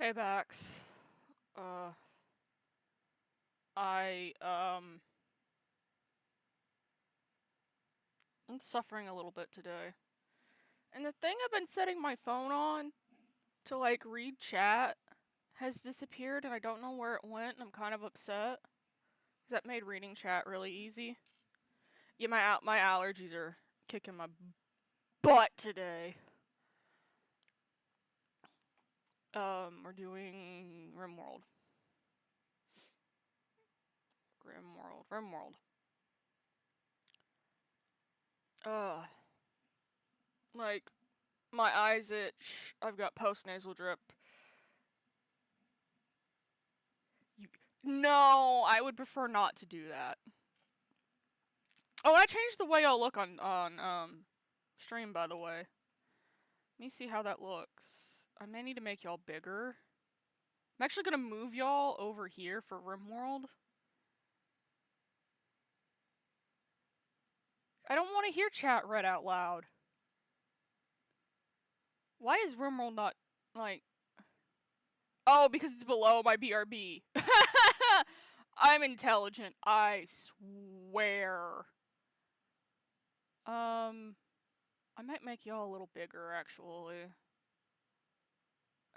Hey, Bax. Uh, I, I'm suffering a little bit today. And the thing I've been setting my phone on to, like, read chat has disappeared, and I don't know where it went, and I'm kind of upset. Because that made reading chat really easy. Yeah, my allergies are kicking my butt today. We're doing RimWorld. RimWorld. Like, my eyes itch. I've got post-nasal drip. No, I would prefer not to do that. Oh, I changed the way y'all look on stream, by the way. Let me see how that looks. I may need to make y'all bigger. I'm actually gonna move y'all over here for RimWorld. I don't want to hear chat read out loud. Why is RimWorld not, like... Oh, because it's below my BRB. I'm intelligent, I swear. I might make y'all a little bigger, actually.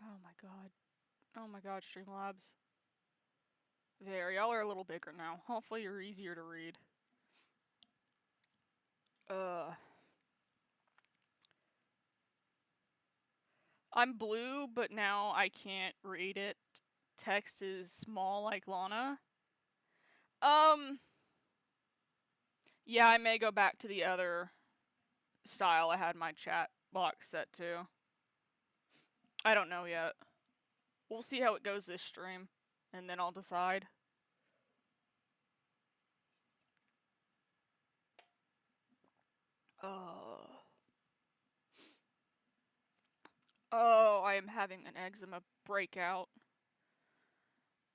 Oh my god. Oh my god, Streamlabs. There, y'all are a little bigger now. Hopefully you're easier to read. I'm blue, but now I can't read it. Text is small like Lana. Yeah, I may go back to the other style I had my chat box set to. I don't know yet. We'll see how it goes this stream, and then I'll decide. Oh, I am having an eczema breakout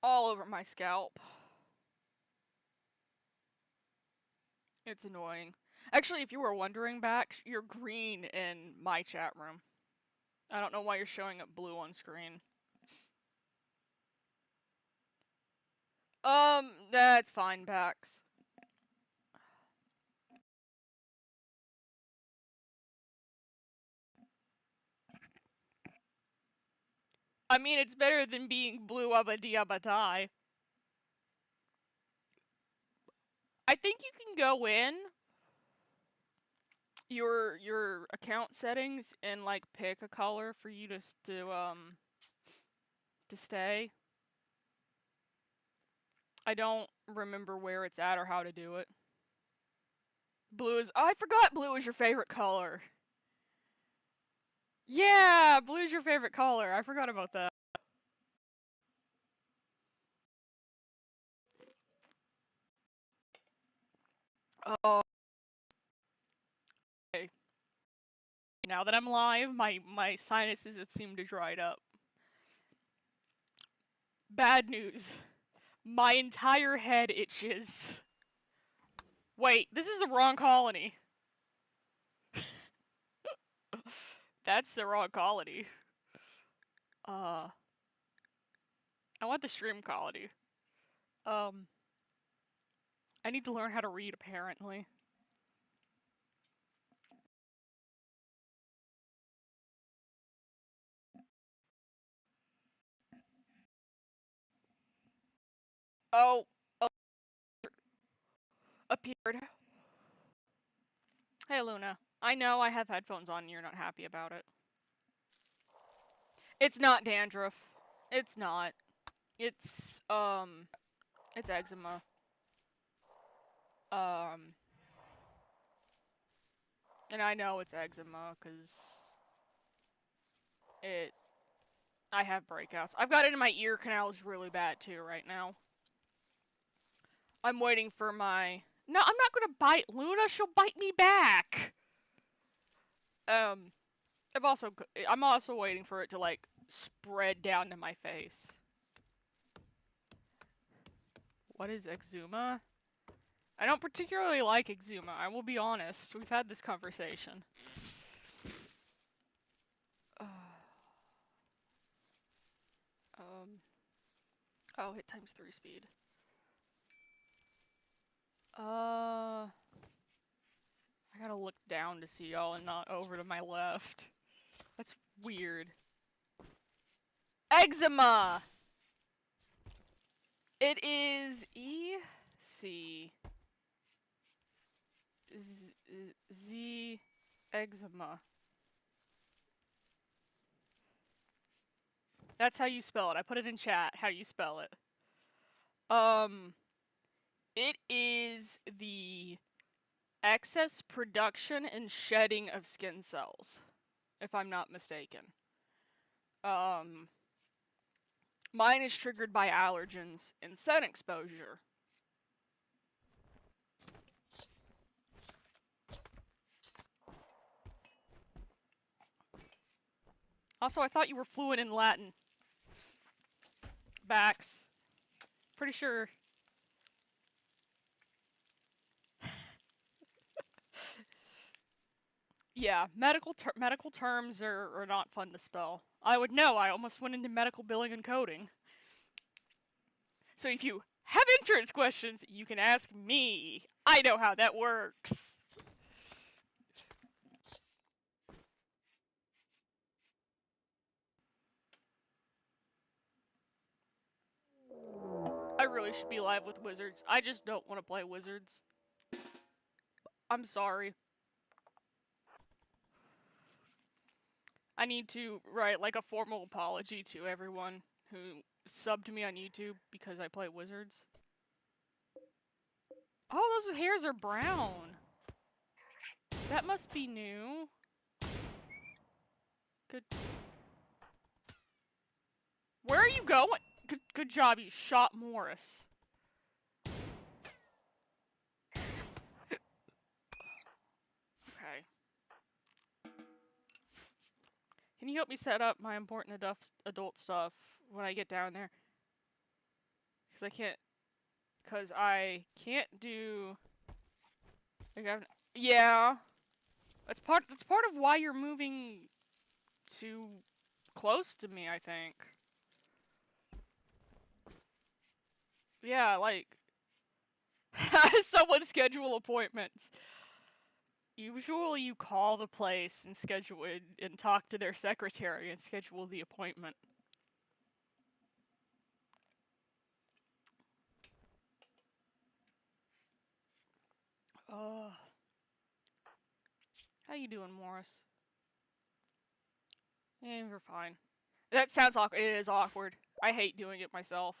all over my scalp. It's annoying. Actually, if you were wondering, Bax, you're green in my chat room. I don't know why you're showing up blue on screen. That's fine, Bax. I mean, it's better than being blue abadiabatai. I think you can go in your account settings and like pick a color for you to stay. I don't remember where it's at or how to do it. Blue is... Oh, I forgot blue is your favorite color. Yeah, blue is your favorite color. I forgot about that. Oh. Okay. Now that I'm live, my sinuses have seemed to dried up. Bad news. My entire head itches. Wait, this is the wrong colony. That's the wrong colony. I want the stream colony. I need to learn how to read, apparently. Oh, appeared. Hey, Luna. I know I have headphones on and you're not happy about it. It's not dandruff. It's not. It's eczema. And I know it's eczema, because I have breakouts. I've got it in my ear canals really bad, too, right now. I'm waiting for my... No, I'm not gonna bite Luna, she'll bite me back! I'm also waiting for it to, like, spread down to my face. What is eczema? I don't particularly like eczema, I will be honest. We've had this conversation. Oh, hit ×3 speed. I gotta look down to see y'all and not over to my left. That's weird. Eczema! It is E-C. Z eczema. That's how you spell it. I put it in chat, how you spell it. It is the excess production and shedding of skin cells, if I'm not mistaken. Mine is triggered by allergens and sun exposure. Also, I thought you were fluent in Latin. Bax. Pretty sure. Yeah, medical terms are not fun to spell. I would know, I almost went into medical billing and coding. So if you have insurance questions, you can ask me. I know how that works. I really should be live with Wizards. I just don't want to play Wizards. I'm sorry. I need to write like a formal apology to everyone who subbed me on YouTube because I play Wizards. Oh, those hairs are brown. That must be new. Good. Where are you going? Good job, you shot Morris. Okay. Can you help me set up my important adult stuff when I get down there? Because I can't do... Yeah. That's part of why you're moving too close to me, I think. Yeah, like... How does someone schedule appointments? Usually you call the place and schedule it and talk to their secretary and schedule the appointment. How you doing, Morris? Yeah, you're fine. That sounds awkward. It is awkward. I hate doing it myself.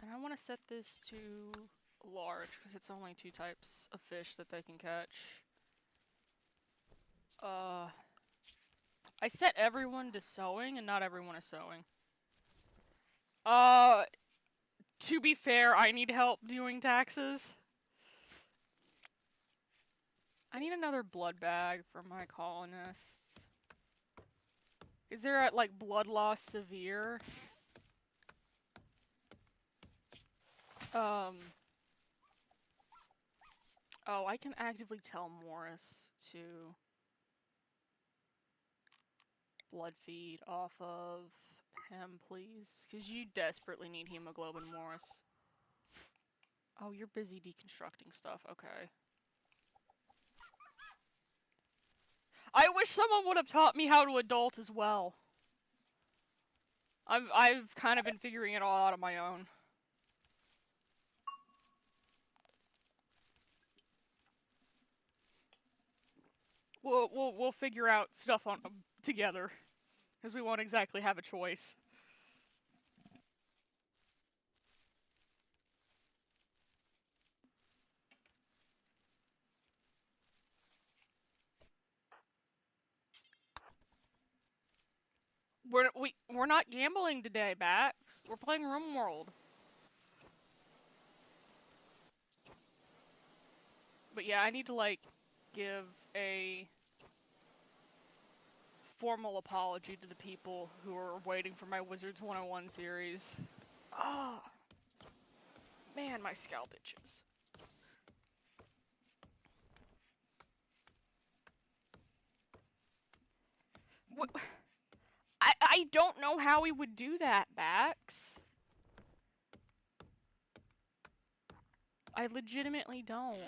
And I want to set this to large because it's only 2 types of fish that they can catch. I set everyone to sewing and not everyone is sewing. To be fair, I need help doing taxes. I need another blood bag for my colonists. Is there at like blood loss severe? Oh, I can actively tell Morris to blood feed off of him, please. Because you desperately need hemoglobin, Morris. Oh, you're busy deconstructing stuff. Okay. I wish someone would have taught me how to adult as well. I've kind of been figuring it all out on my own. We'll figure out stuff on together, because we won't exactly have a choice. We're not gambling today, Bax. We're playing RimWorld. But yeah, I need to like give a formal apology to the people who are waiting for my Wizards 101 series. Man, my scalp itches. What? I don't know how we would do that, Bax. I legitimately don't.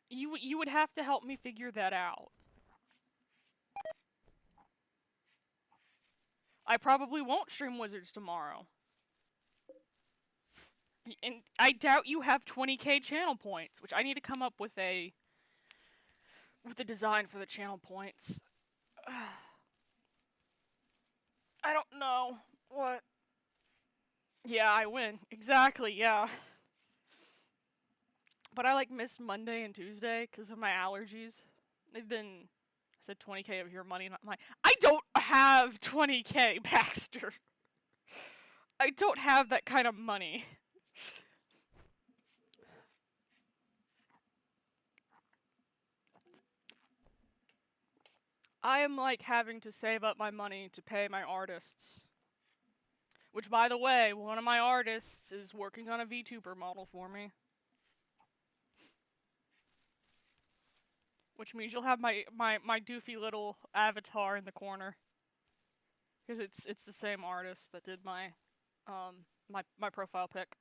You would have to help me figure that out. I probably won't stream Wizards tomorrow. And I doubt you have 20k channel points, which I need to come up with a design for the channel points. I don't know. What? Yeah, I win. Exactly, yeah. But I like missed Monday and Tuesday because of my allergies. They've been, I said 20k of your money, not mine. I don't have 20k, Baxter. I don't have that kind of money. I am like having to save up my money to pay my artists. Which, by the way, one of my artists is working on a VTuber model for me. Which means you'll have my doofy little avatar in the corner. Because it's the same artist that did my my profile pic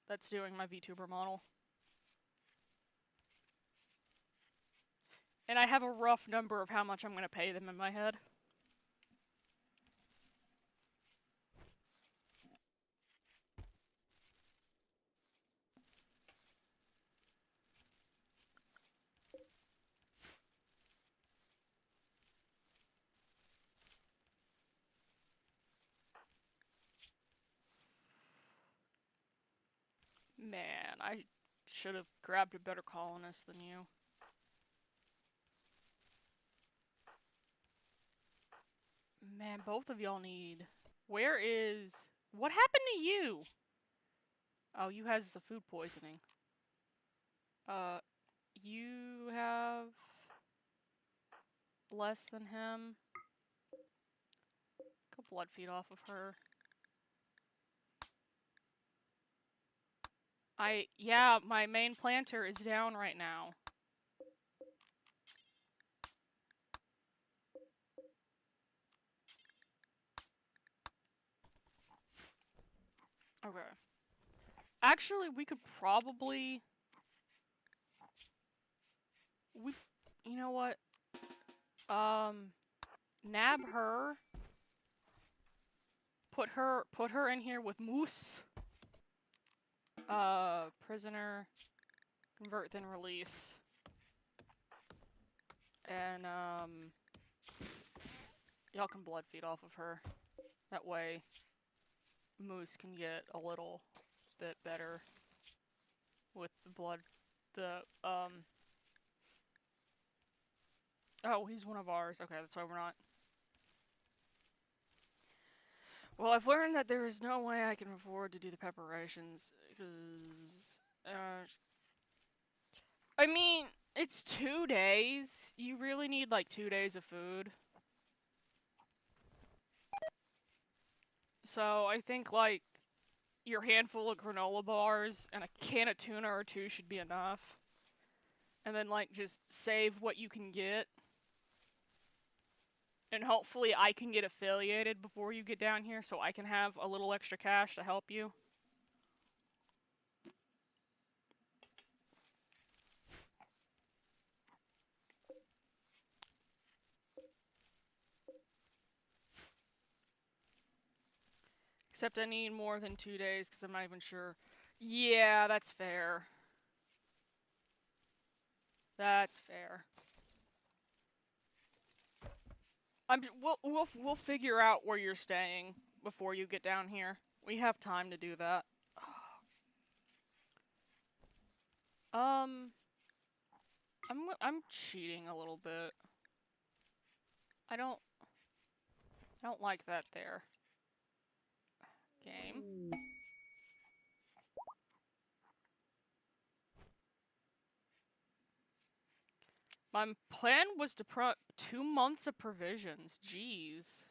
that's doing my VTuber model. And I have a rough number of how much I'm going to pay them in my head. Man, I should have grabbed a better colonist than you. Man, both of y'all need... Where is... What happened to you? Oh, you has the food poisoning. You have... less than him. Go blood feed off of her. Yeah, my main planter is down right now. Okay. Actually, we could probably... You know what? Nab her. Put her in here with Moose. Prisoner. Convert, then release. And, y'all can blood feed off of her. That way, Moose can get a little bit better with the blood. Oh, he's one of ours. Okay, that's why we're not. Well, I've learned that there is no way I can afford to do the preparations, because... I mean, it's 2 days. You really need, like, 2 days of food. So, I think, like, your handful of granola bars and a can of tuna or 2 should be enough. And then, like, just save what you can get. And hopefully I can get affiliated before you get down here so I can have a little extra cash to help you. Except I need more than 2 days because I'm not even sure. Yeah, that's fair. That's fair. We'll figure out where you're staying before you get down here. We have time to do that. I'm cheating a little bit. I don't like that there. Game. My plan was to prep 2 months of provisions. Jeez.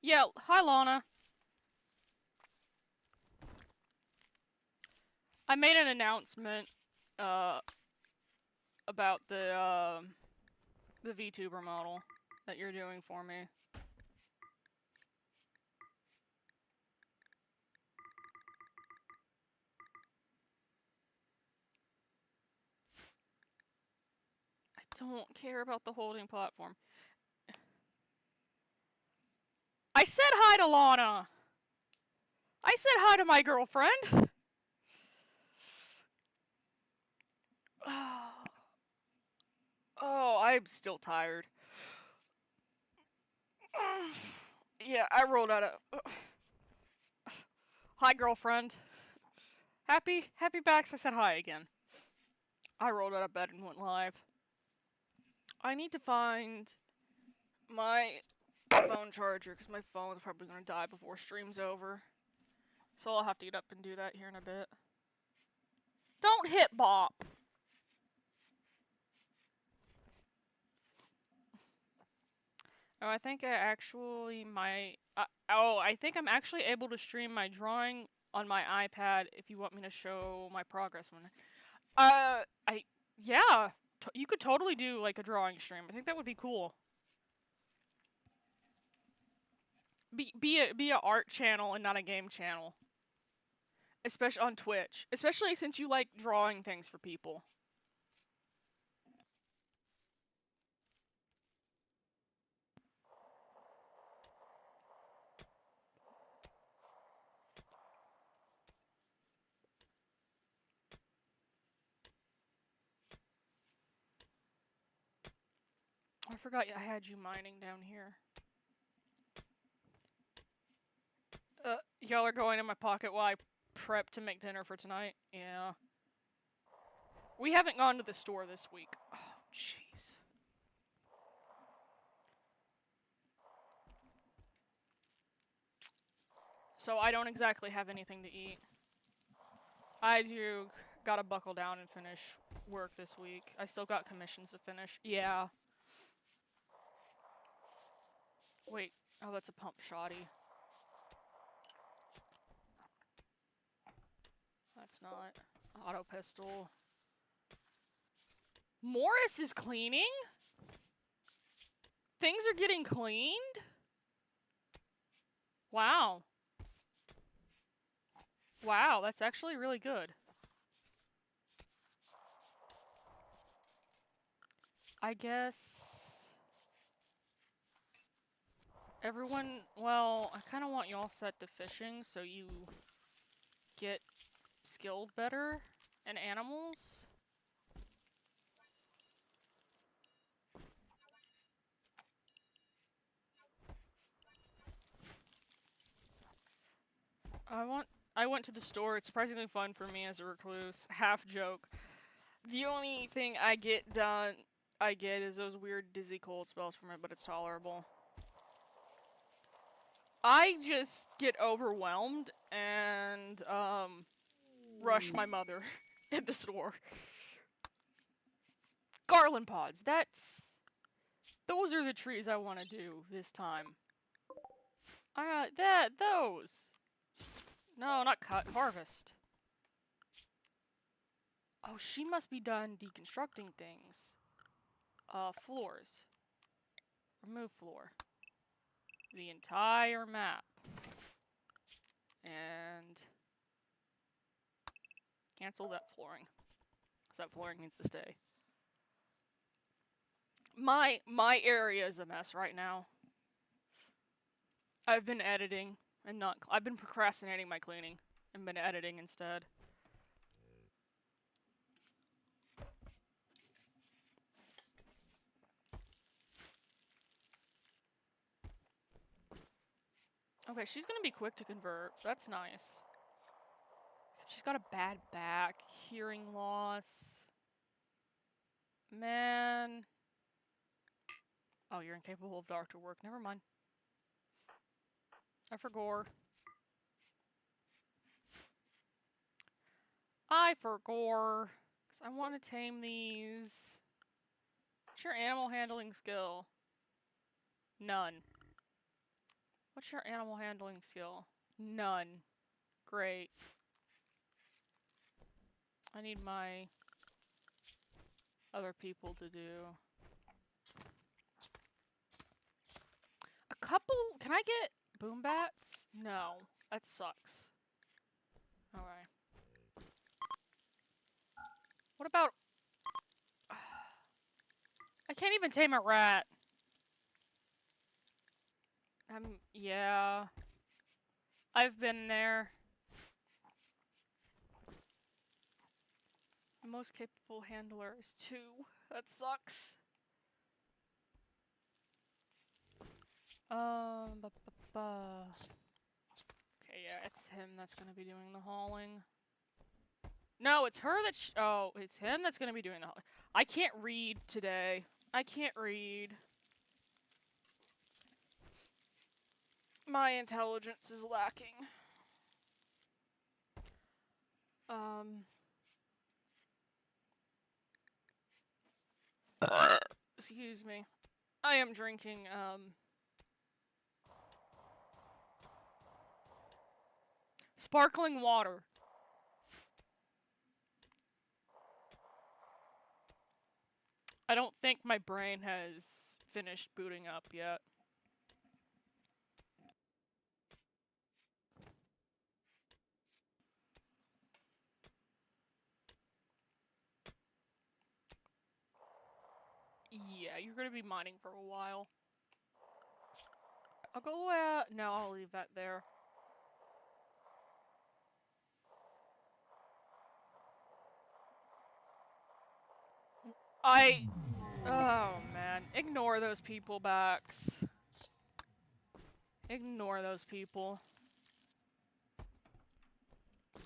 Yeah, hi Lana. I made an announcement about the VTuber model that you're doing for me. I don't care about the holding platform. I said hi to Lana. I said hi to my girlfriend. Oh, I'm still tired. Yeah, I rolled out of... Hi, girlfriend. Happy Bax, I said hi again. I rolled out of bed and went live. I need to find my phone charger, because my phone is probably going to die before stream's over. So I'll have to get up and do that here in a bit. Don't hit Bop! Oh, I think I actually might... I think I'm actually able to stream my drawing on my iPad if you want me to show my progress one. Yeah, you could totally do like a drawing stream. I think that would be cool. Be a art channel and not a game channel. Especially on Twitch. Especially since you like drawing things for people. I forgot I had you mining down here. Y'all are going in my pocket while I prep to make dinner for tonight? Yeah. We haven't gone to the store this week. Oh, jeez. So I don't exactly have anything to eat. I do gotta buckle down and finish work this week. I still got commissions to finish. Yeah. Wait. Oh, that's a pump shoddy. That's not. Auto pistol. Morris is cleaning? Things are getting cleaned? Wow. Wow, that's actually really good. I guess... everyone... Well, I kind of want y'all set to fishing so you get skilled better in animals. I went to the store. It's surprisingly fun for me as a recluse. Half joke. The only thing I get is those weird dizzy cold spells from it, but it's tolerable. I just get overwhelmed and rush my mother at the store. Garland pods. Those are the trees I want to do this time. Those. No, not cut. Harvest. Oh, she must be done deconstructing things. Floors. Remove floor. The entire map. And cancel that flooring. Because that flooring needs to stay. My area is a mess right now. I've been editing and I've been procrastinating my cleaning and been editing instead. Okay, she's gonna be quick to convert. That's nice. She's got a bad back, hearing loss. Man. Oh, you're incapable of doctor work. Never mind. I forgot. Because I want to tame these. What's your animal handling skill? None. What's your animal handling skill? None. Great. I need my other people to do. A couple. Can I get boom bats? No. That sucks. Alright. What about... I can't even tame a rat. Yeah. I've been there. Most capable handler is 2. That sucks. Okay, yeah, it's him that's gonna be doing the hauling. No, it's her that oh, it's him that's gonna be doing the hauling. I can't read today. I can't read. My intelligence is lacking. Excuse me. I am drinking, sparkling water. I don't think my brain has finished booting up yet. Yeah, you're gonna be mining for a while. I'll go, no, I'll leave that there. Oh man, ignore those people backs. Ignore those people.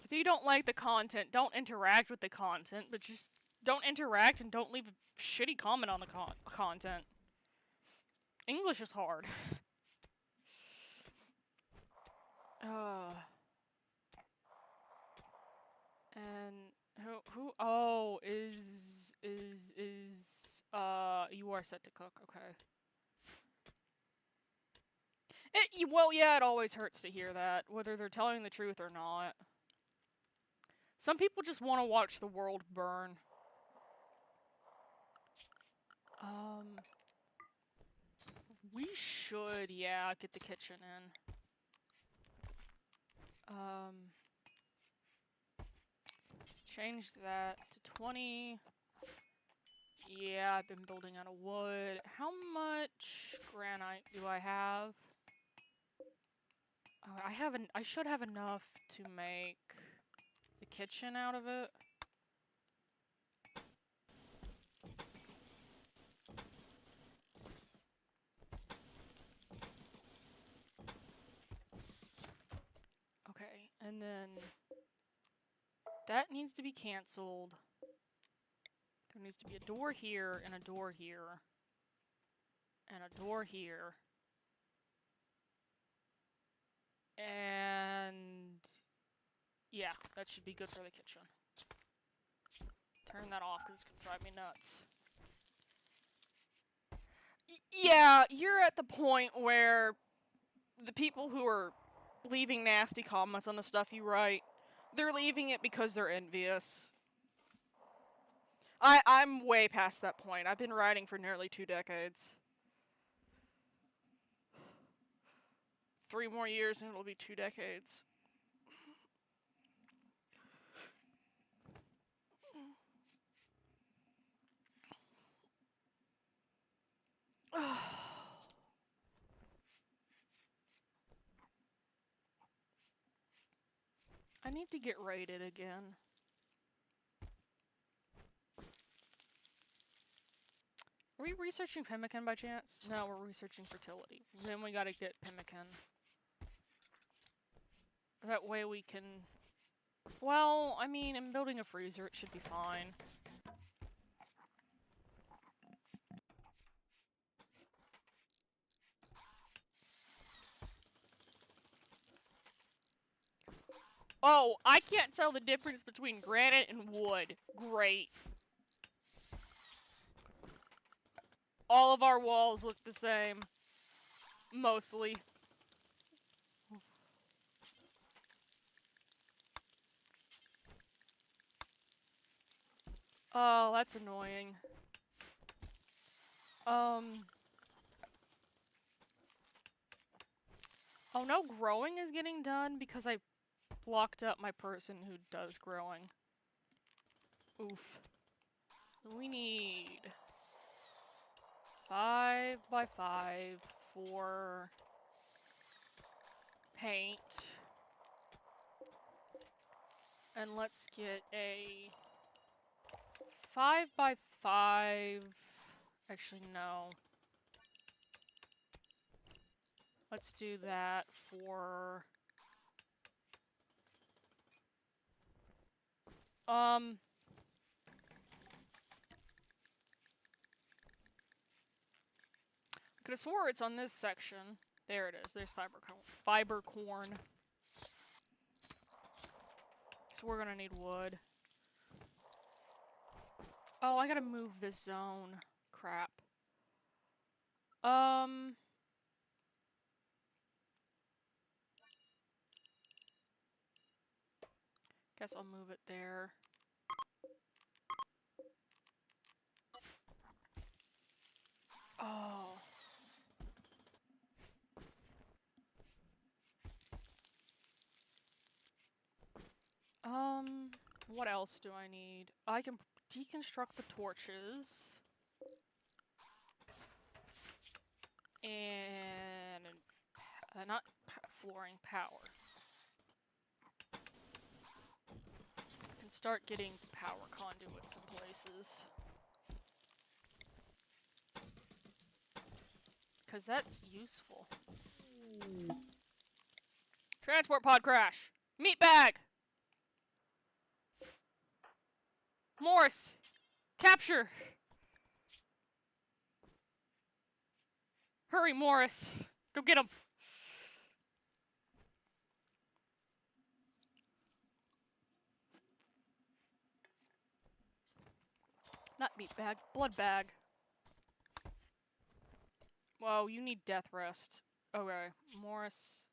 If you don't like the content, don't interact with the content, but just don't interact and don't leave a shitty comment on the content. English is hard. And oh, you are set to cook, okay. Well, yeah, it always hurts to hear that, whether they're telling the truth or not. Some people just want to watch the world burn. We should, yeah, get the kitchen in. Change that to 20. Yeah, I've been building out of wood. How much granite do I have? Oh, I should have enough to make the kitchen out of it. Okay, and then that needs to be canceled. There needs to be a door here, and a door here, and a door here. And yeah, that should be good for the kitchen. Turn that off because it's gonna drive me nuts. Yeah, you're at the point where the people who are leaving nasty comments on the stuff you write, they're leaving it because they're envious. I'm way past that point. I've been writing for nearly 2 decades. 3 more years and it'll be 2 decades. I need to get rated again. Are we researching pemmican by chance? No, we're researching fertility. Then we gotta get pemmican. That way we can Well, I mean, I'm building a freezer. It should be fine. Oh, I can't tell the difference between granite and wood. Great. All of our walls look the same. Mostly. Oh, that's annoying. Oh, no growing is getting done because I blocked up my person who does growing. Oof. We need 5 by 5 for paint. And let's get a 5 by 5. Actually, no. Let's do that for... Could have swore it's on this section. There it is. There's fiber corn. So we're gonna need wood. Oh, I gotta move this zone. Crap. Guess I'll move it there. Oh. What else do I need? I can deconstruct the torches. And... not flooring, power. I can start getting power conduits in places. Because that's useful. Transport pod crash! Meat bag! Morris! Capture! Hurry, Morris! Go get him! Not meat bag, blood bag. Whoa, you need death rest. Okay, Morris,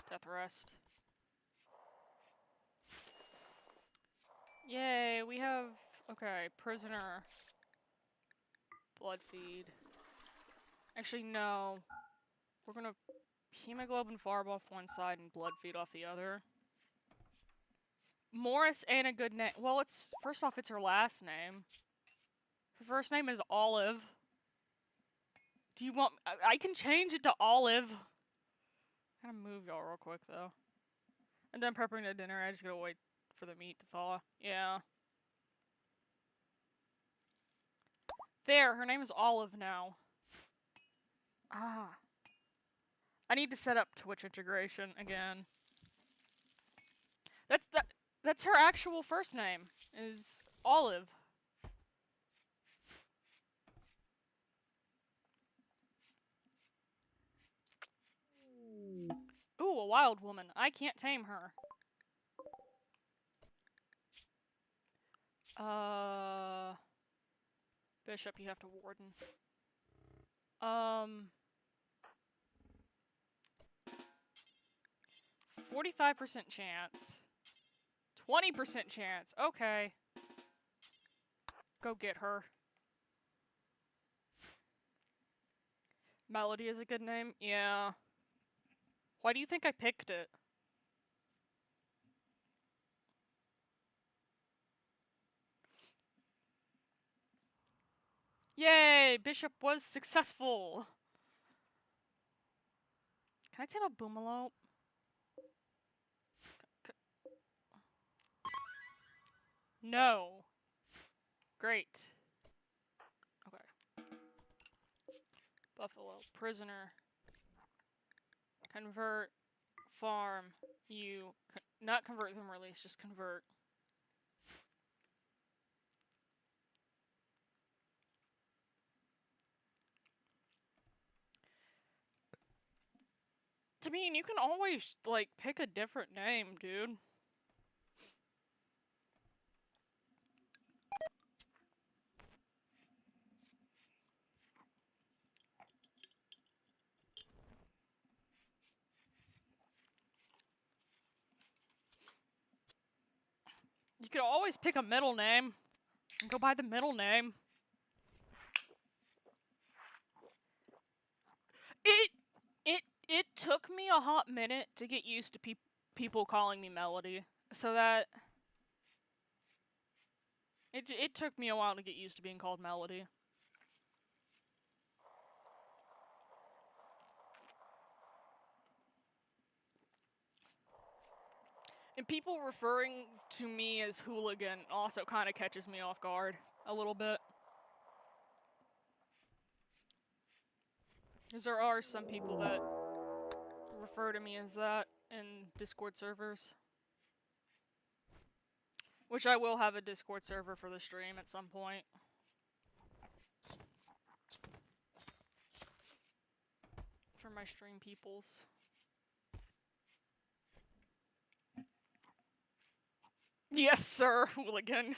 death rest. Yay, we have, okay, prisoner. Blood feed. Actually, no. We're gonna hemoglobin farb off one side and blood feed off the other. Morris ain't a good name. Well, it's, first off, it's her last name. Her first name is Olive. Do you want, I can change it to Olive. I'm gonna move y'all real quick, though. And then prepping the dinner, I just gotta wait for the meat to thaw. Yeah. There, her name is Olive now. Ah. I need to set up Twitch integration again. That's her actual first name, is Olive. Ooh, a wild woman. I can't tame her. Bishop, you have to warden. 45% chance. 20% chance. Okay. Go get her. Melody is a good name? Yeah. Why do you think I picked it? Yay! Bishop was successful! Can I tame a boomalope? No. Great. Okay. Buffalo. Prisoner. Convert. Farm. You. Not convert them release, just convert. I mean, you can always, like, pick a different name, dude. You could always pick a middle name and go by the middle name. It took me a hot minute to get used to people calling me Melody, so that it took me a while to get used to being called Melody. And people referring to me as hooligan also kind of catches me off guard a little bit. Because there are some people that refer to me as that in Discord servers. Which I will have a Discord server for the stream at some point. For my stream peoples. Yes, sir, hooligan.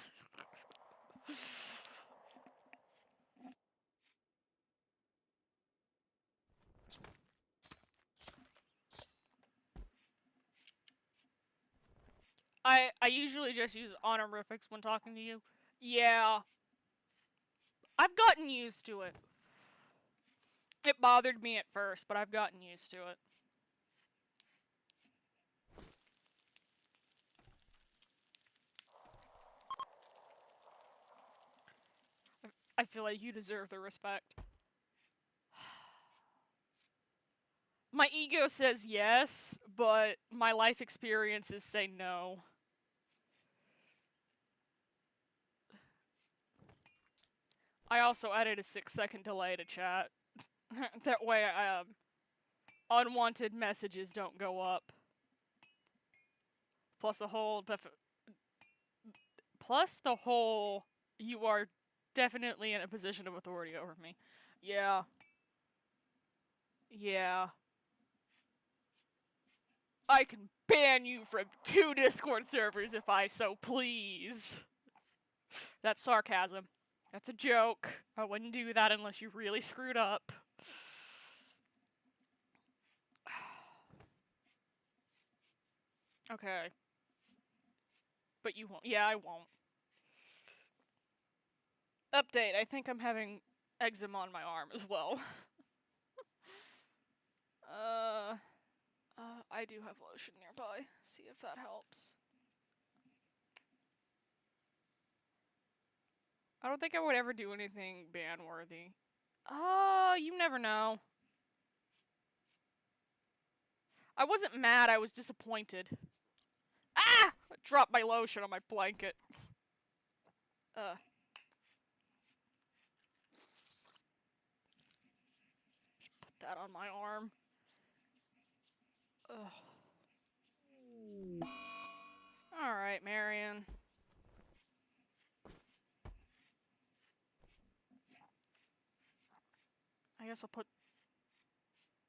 I usually just use honorifics when talking to you. Yeah. I've gotten used to it. It bothered me at first, but I've gotten used to it. I feel like you deserve the respect. My ego says yes, but my life experiences say no. I also added a 6-second delay to chat. That way, unwanted messages don't go up. Plus the whole you are definitely in a position of authority over me. Yeah. Yeah. I can ban you from 2 Discord servers if I so please. That's sarcasm. That's a joke. I wouldn't do that unless you really screwed up. Okay. But you won't. Yeah, I won't. Update. I think I'm having eczema on my arm as well. I do have lotion nearby. See if that helps. I don't think I would ever do anything ban-worthy. You never know. I wasn't mad, I was disappointed. Ah! I dropped my lotion on my blanket. Just put that on my arm. Ugh. Alright, Marion. I guess I'll put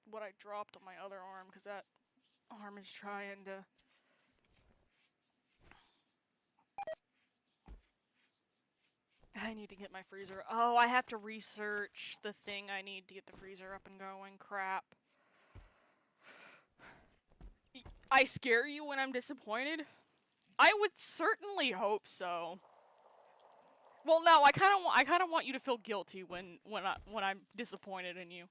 what I dropped on my other arm, because that arm is trying to... I need to get my freezer. Oh, I have to research the thing I need to get the freezer up and going. Crap. I scare you when I'm disappointed? I would certainly hope so. Well, no, I kind of want you to feel guilty when I'm disappointed in you.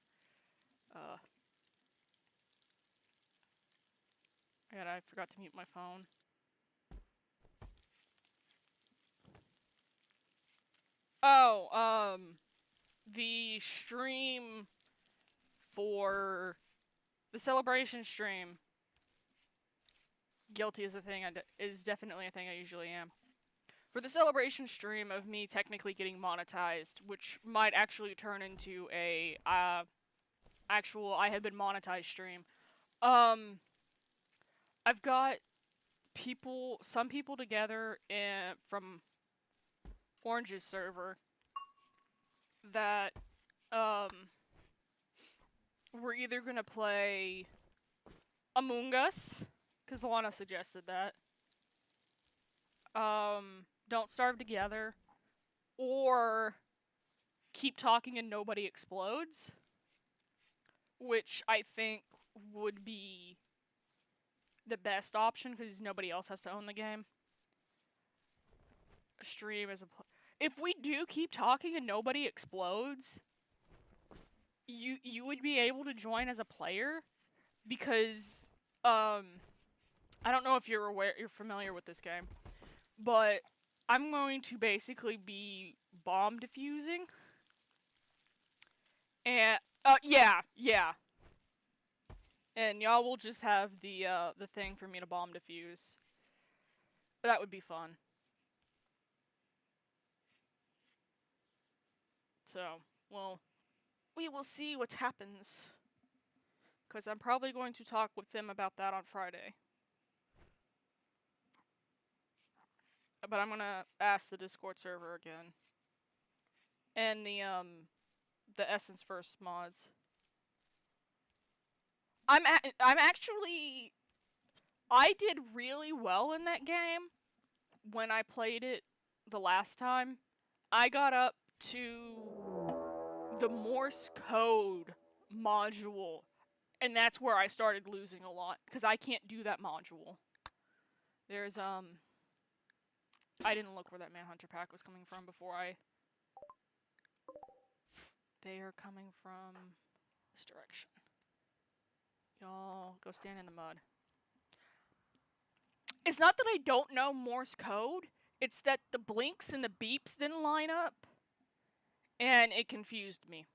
God, I forgot to mute my phone. Oh, the stream for the celebration stream. Guilty is a thing. Is definitely a thing I usually am. For the celebration stream of me technically getting monetized, which might actually turn into a actual I have been monetized stream. I've got some people together from Orange's server that we're either gonna play Among Us, because Lana suggested that. Don't Starve Together, or Keep Talking and Nobody Explodes, which I think would be the best option because nobody else has to own the game. Stream as a if we do Keep Talking and Nobody Explodes, you would be able to join as a player because I don't know if you're familiar with this game, but I'm going to basically be bomb defusing. And yeah. And y'all will just have the thing for me to bomb defuse. That would be fun. So, well, we will see what happens. Because I'm probably going to talk with them about that on Friday. But I'm going to ask the Discord server again. And the Essence First mods. I did really well in that game when I played it the last time. I got up to the Morse code module, and that's where I started losing a lot, because I can't do that module. There's, I didn't look where that Manhunter pack was coming from before They are coming from this direction. Y'all, go stand in the mud. It's not that I don't know Morse code, it's that the blinks and the beeps didn't line up, and it confused me.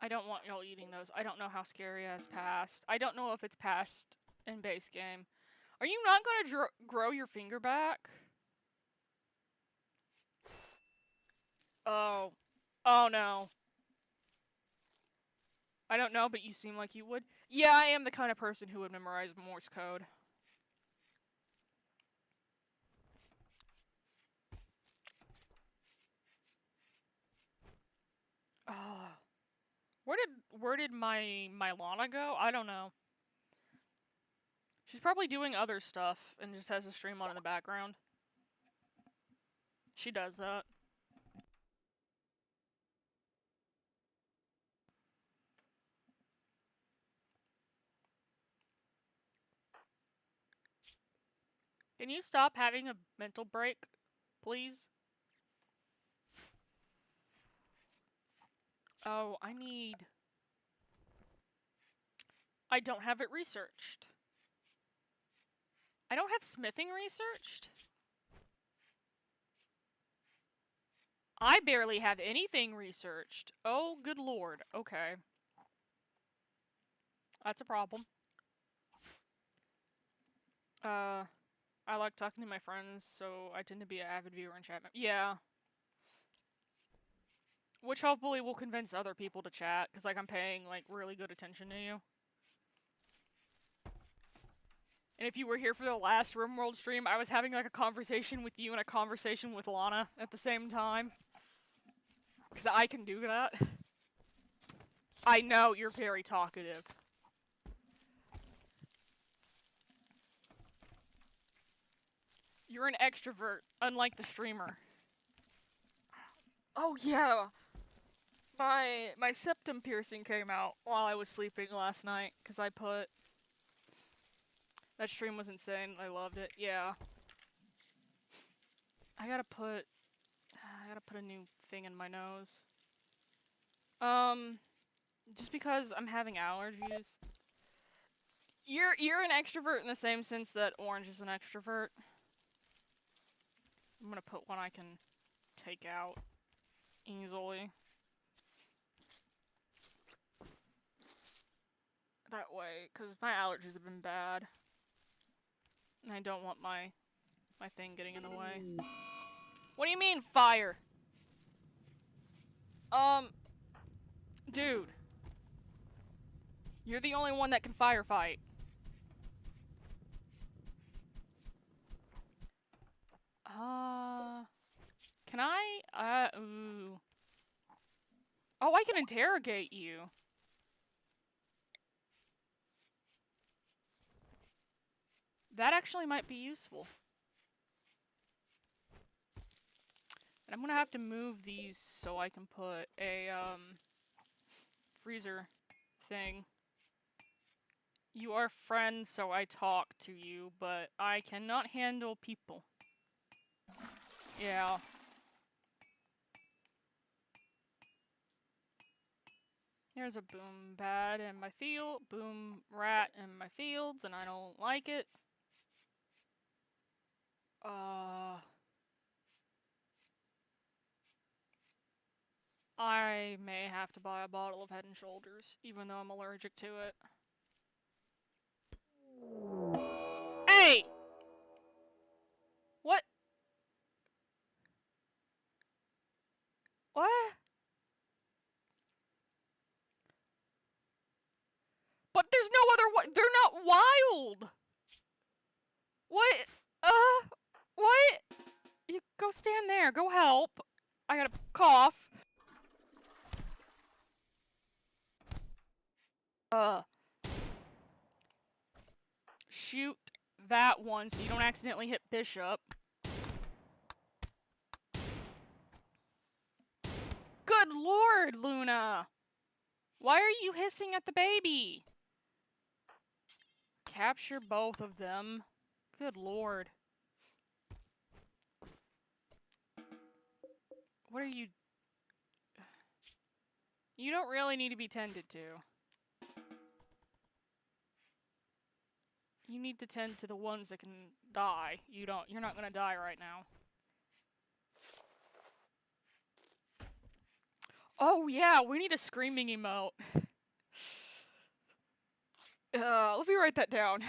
I don't want y'all eating those. I don't know how Scary has passed. I don't know if it's passed in base game. Are you not gonna grow your finger back? Oh. Oh no. I don't know, but you seem like you would. Yeah, I am the kind of person who would memorize Morse code. Oh. Where did my Lana go? I don't know. She's probably doing other stuff and just has a stream on in the background. She does that. Can you stop having a mental break, please? Oh, I don't have it researched. I don't have smithing researched? I barely have anything researched. Oh, good lord. Okay. That's a problem. I like talking to my friends, so I tend to be an avid viewer in chat. Yeah. Which hopefully will convince other people to chat, because, like, I'm paying, like, really good attention to you. And if you were here for the last RimWorld stream, I was having, like, a conversation with you and a conversation with Lana at the same time. Because I can do that. I know, you're very talkative. You're an extrovert, unlike the streamer. Oh, yeah. My septum piercing came out while I was sleeping last night, because I put... That stream was insane. I loved it. Yeah. I gotta put a new thing in my nose. Just because I'm having allergies. You're an extrovert in the same sense that Orange is an extrovert. I'm gonna put one I can take out easily. That way, because my allergies have been bad. And I don't want my my thing getting in the way. What do you mean, fire? Dude. You're the only one that can firefight. Can I? Ooh. Oh, I can interrogate you. That actually might be useful. And I'm gonna have to move these so I can put a, freezer thing. You are friends, so I talk to you, but I cannot handle people. Yeah. There's a boom bat in my field, boom rat in my fields, and I don't like it. I may have to buy a bottle of Head and Shoulders, even though I'm allergic to it. Hey! What? What? But there's no other they're not wild! What? What? You go stand there, go help. I got a cough. Shoot that one so you don't accidentally hit Bishop. Good lord, Luna! Why are you hissing at the baby? Capture both of them. Good lord. What are you... You don't really need to be tended to. You need to tend to the ones that can die. You're not gonna die right now. Oh yeah, we need a screaming emote. Let me write that down.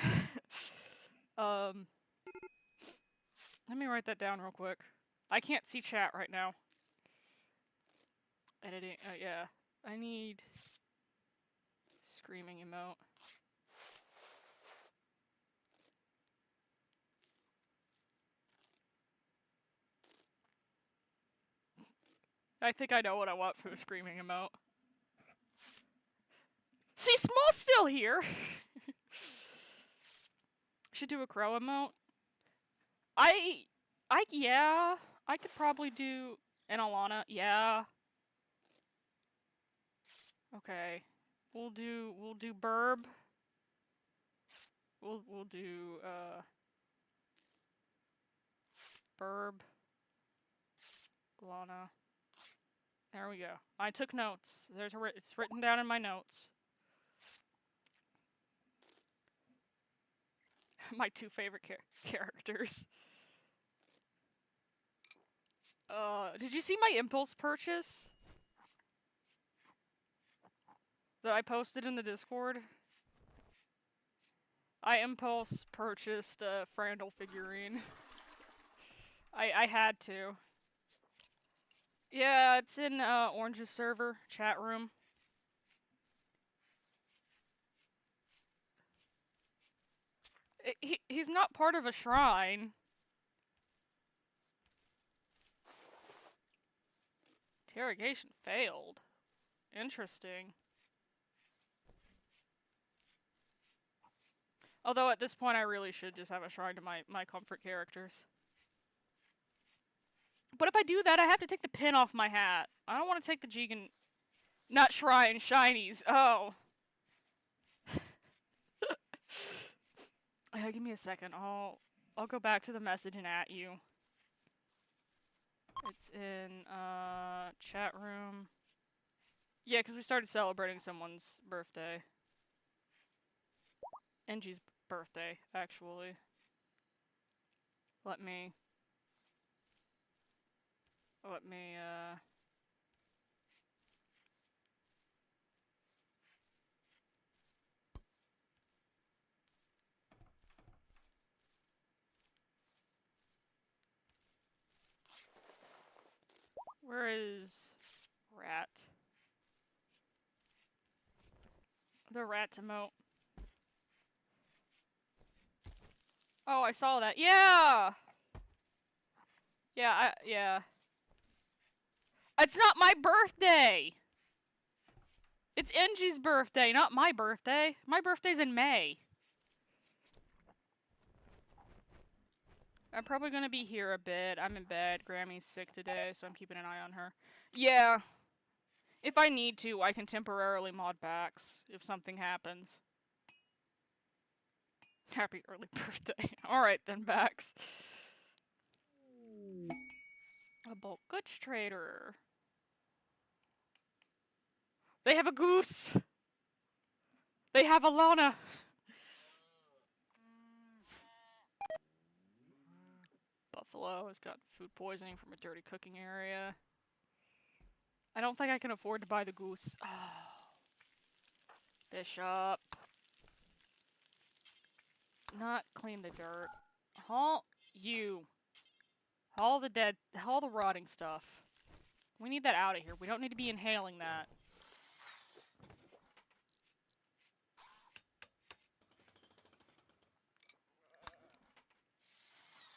Let me write that down real quick. I can't see chat right now. Editing, yeah. I need screaming emote. I think I know what I want for the screaming emote. See, Small's still here! Should do a crow emote. Yeah. I could probably do an Alana. Yeah. Okay. We'll do Burb. We'll do, Burb. Alana. There we go. I took notes. It's written down in my notes. My two favorite characters. Did you see my impulse purchase? That I posted in the Discord? I impulse purchased a Frandle figurine. I had to. Yeah, it's in Orange's server, chat room. He's not part of a shrine. Interrogation failed. Interesting. Although at this point I really should just have a shrine to my comfort characters. But if I do that, I have to take the pin off my hat. I don't want to take the Jigen... Not shrine, shinies. Oh. Give me a second. I'll go back to the message and at you. It's in, chat room. Yeah, because we started celebrating someone's birthday. Engie's birthday, actually. Let me, Where is rat? The rat emote. Oh, I saw that. Yeah! Yeah. It's not my birthday! It's Engie's birthday, not my birthday. My birthday's in May. I'm probably gonna be here a bit. I'm in bed. Grammy's sick today, so I'm keeping an eye on her. Yeah. If I need to, I can temporarily mod backs if something happens. Happy early birthday. Alright then, backs. A bulk goods trader. They have a goose! They have a Lana! Buffalo has got food poisoning from a dirty cooking area. I don't think I can afford to buy the goose. Oh. Bishop. Not clean the dirt. Haul you. Haul the rotting stuff. We need that out of here. We don't need to be inhaling that.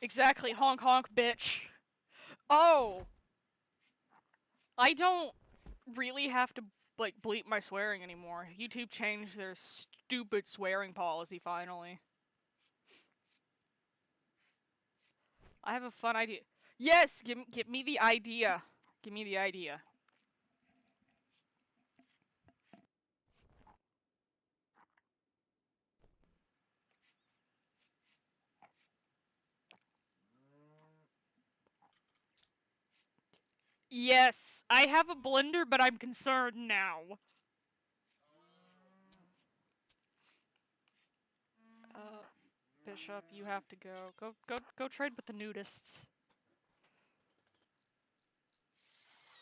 Exactly, honk honk, bitch. Oh! I don't really have to, like, bleep my swearing anymore. YouTube changed their stupid swearing policy, finally. I have a fun idea. Yes! Give me the idea. Give me the idea. Yes! I have a blender, but I'm concerned now. Bishop, you have to go. Go trade with the nudists.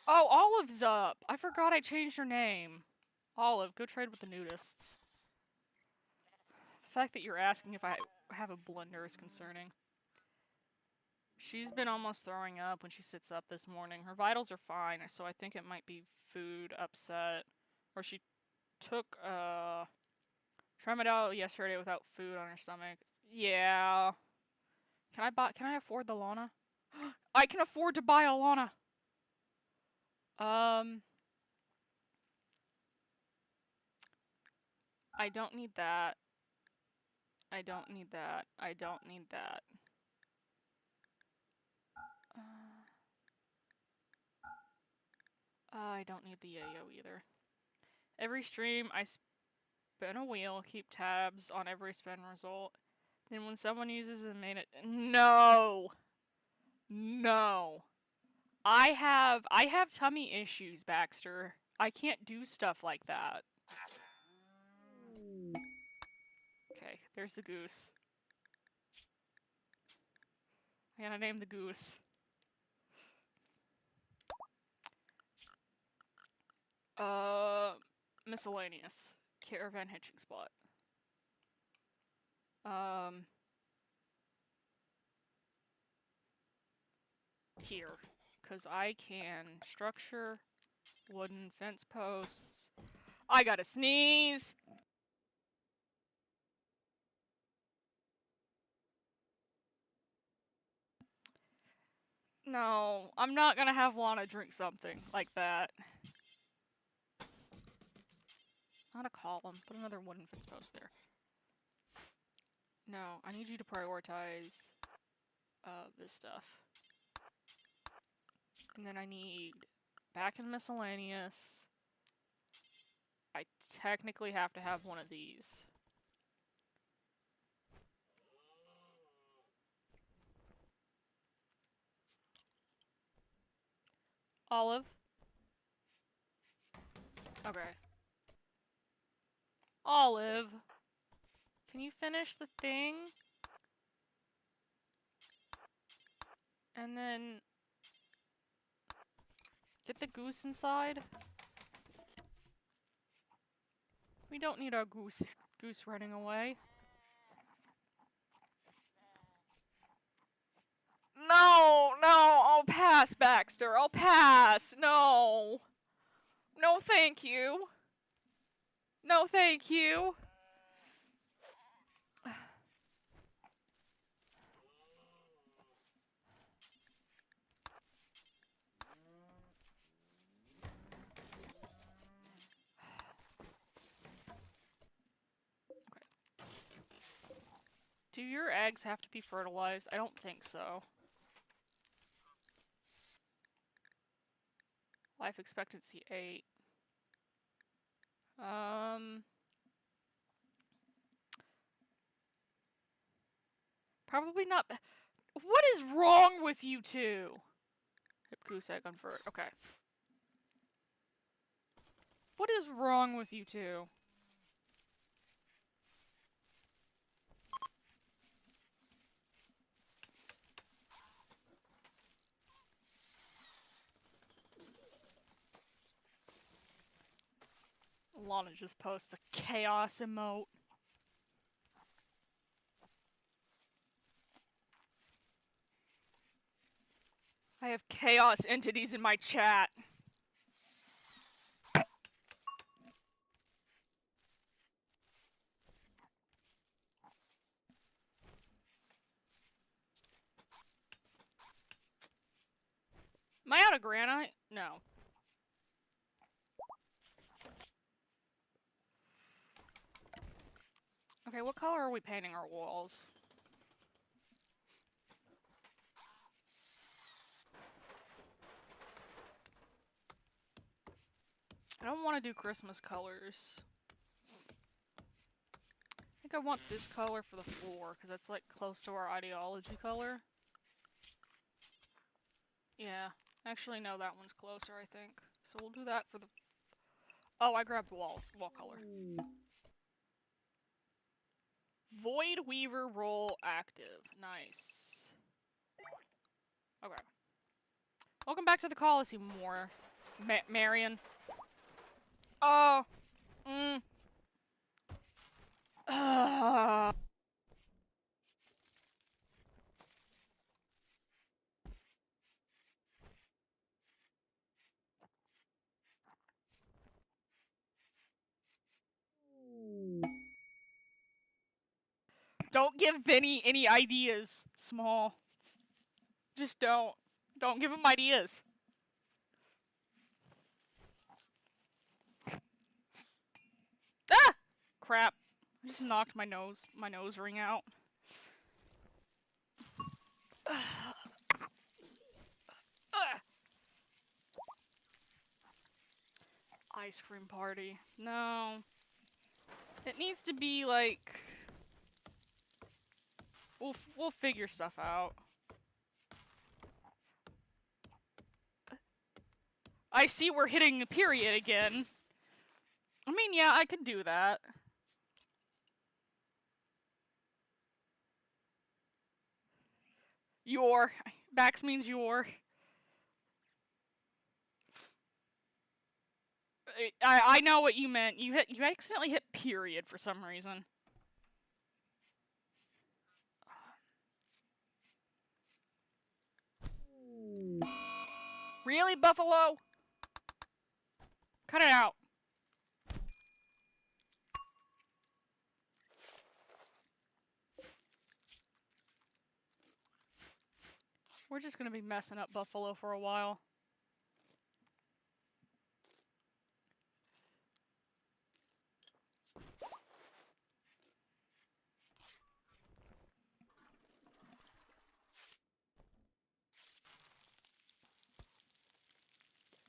Oh, Olive's up! I forgot I changed her name. Olive, go trade with the nudists. The fact that you're asking if I have a blender is concerning. She's been almost throwing up when she sits up this morning. Her vitals are fine, so I think it might be food upset. Or she took, Tramadol yesterday without food on her stomach. Yeah. Can I afford the Lana? I can afford to buy a Lana! I don't need that. I don't need that. I don't need that. I don't need the yayo either. Every stream, I spin a wheel, keep tabs on every spin result. Then when someone uses a main... No! No. I have tummy issues, Baxter. I can't do stuff like that. Okay, there's the goose. I gotta name the goose. Miscellaneous. Caravan hitching spot. Here. Because I can structure wooden fence posts. I gotta sneeze! No, I'm not gonna have Lana drink something like that. Not a column, put another wooden fence post there. No, I need you to prioritize this stuff. And then I need back in miscellaneous. I technically have to have one of these. Olive. Okay. Olive. Can you finish the thing? And then get the goose inside. We don't need our goose running away. No, pass, Baxter. I'll pass. No. No, thank you. No, thank you. Do your eggs have to be fertilized? I don't think so. Life expectancy 8. Probably not. What is wrong with you two? Hip goose egg unfurled. Okay. What is wrong with you two? Lana just posts a chaos emote. I have chaos entities in my chat. Am I out of granite? No. Okay, what color are we painting our walls? I don't want to do Christmas colors. I think I want this color for the floor, because that's like close to our ideology color. Yeah. Actually, no, that one's closer, I think. So we'll do that for the... Oh, I grabbed wall color. Void Weaver role active. Nice. Okay. Welcome back to the Coliseum, Morris. Marion. Oh. Don't give Vinny any ideas, Small. Just don't. Don't give him ideas. Ah! Crap. I just knocked my nose ring out. Ice cream party. No. It needs to be like... We'll figure stuff out. I see we're hitting a period again. I mean, yeah, I could do that. Your. Bax means your. I know what you meant. You accidentally hit period for some reason. Really, Buffalo? Cut it out. We're just gonna be messing up Buffalo for a while.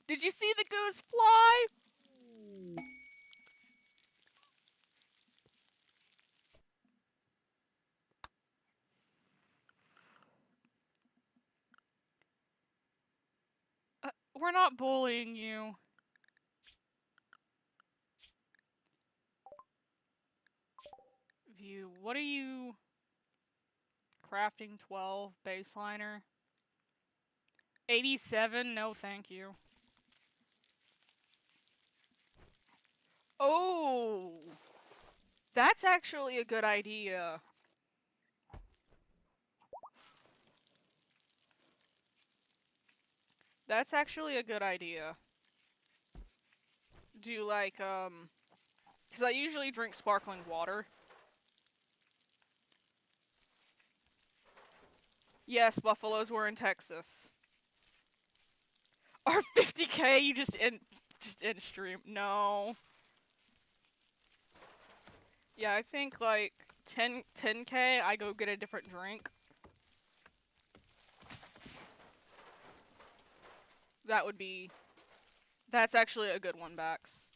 Did you see the goose fly? We're not bullying you. View. What are you... Crafting 12, baseliner. 87, no thank you. Oh! That's actually a good idea. That's actually a good idea. Do like, because I usually drink sparkling water. Yes, buffaloes were in Texas. Or 50K, you just end stream. No. Yeah, I think like 10K, I go get a different drink. That's actually a good one, Bax.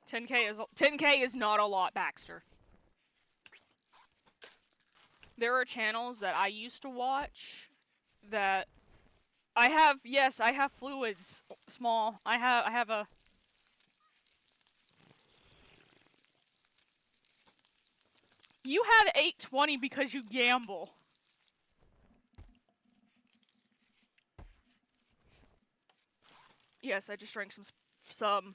10K is not a lot, Baxter. There are channels that I used to watch that I have fluids, small. I have a You have 820 because you gamble. Yes, I just drank some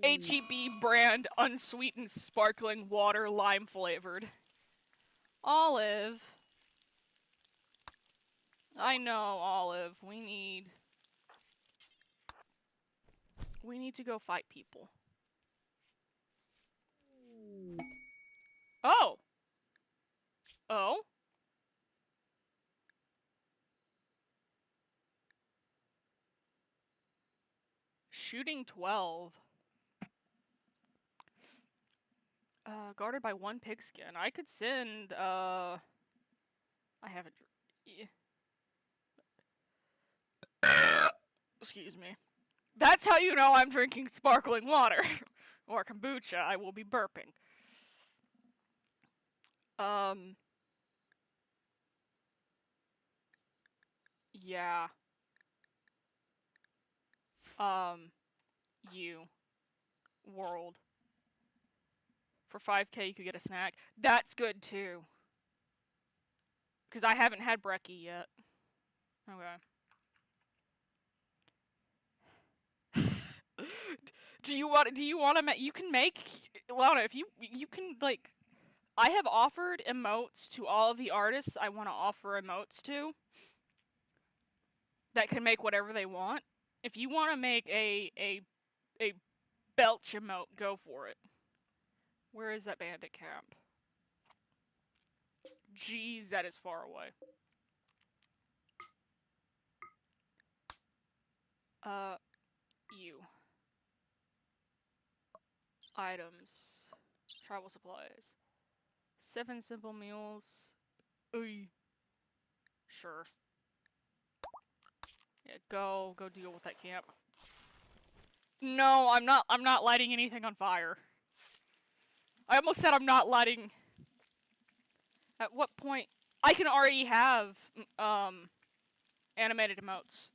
HEB brand unsweetened sparkling water, lime flavored. Olive. I know, Olive. We need to go fight people. Oh. Oh? Shooting 12. Guarded by one pigskin. I could send, I haven't... Excuse me. That's how you know I'm drinking sparkling water. Or kombucha. I will be burping. Yeah. You. World. For 5K, you could get a snack. That's good, too. Because I haven't had brekkie yet. Okay. Do you want to make... You can make... Lana, if you can, like... I have offered emotes to all of the artists I want to offer emotes to. That can make whatever they want. If you want to make a belch emote, go for it. Where is that bandit camp? Jeez, that is far away. You. Items. Travel supplies. 7 simple meals. Oy. Sure. Yeah, go deal with that camp. No, I'm not lighting anything on fire. I almost said I'm not lighting... At what point... I can already have, animated emotes.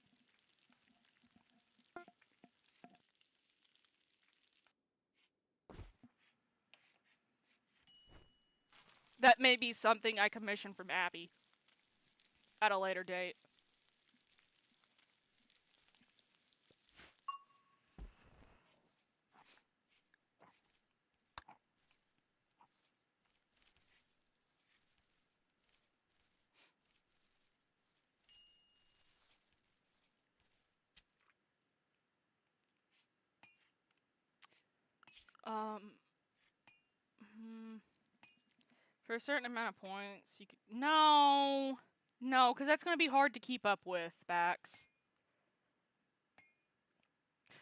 That may be something I commission from Abby. At a later date. For a certain amount of points, you could... No! No, because that's going to be hard to keep up with, Bax.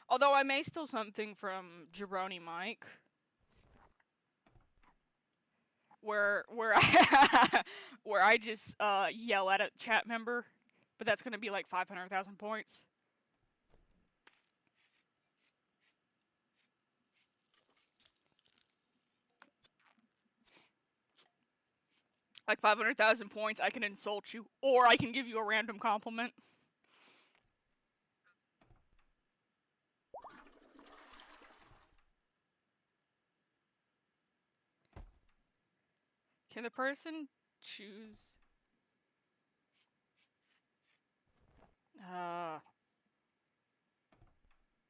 Although I may steal something from Jabroni Mike. Where I where I just yell at a chat member, but that's gonna be like 500,000 points. Like 500,000 points, I can insult you, or I can give you a random compliment. Can the person choose?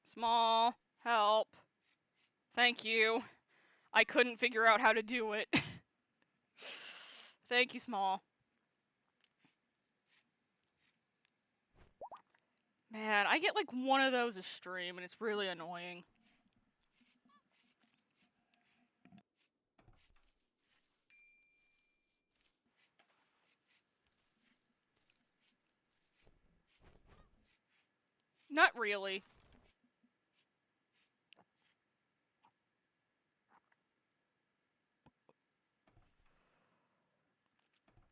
Small help. Thank you. I couldn't figure out how to do it. Thank you, Small. Man, I get like one of those a stream, and it's really annoying. Not really.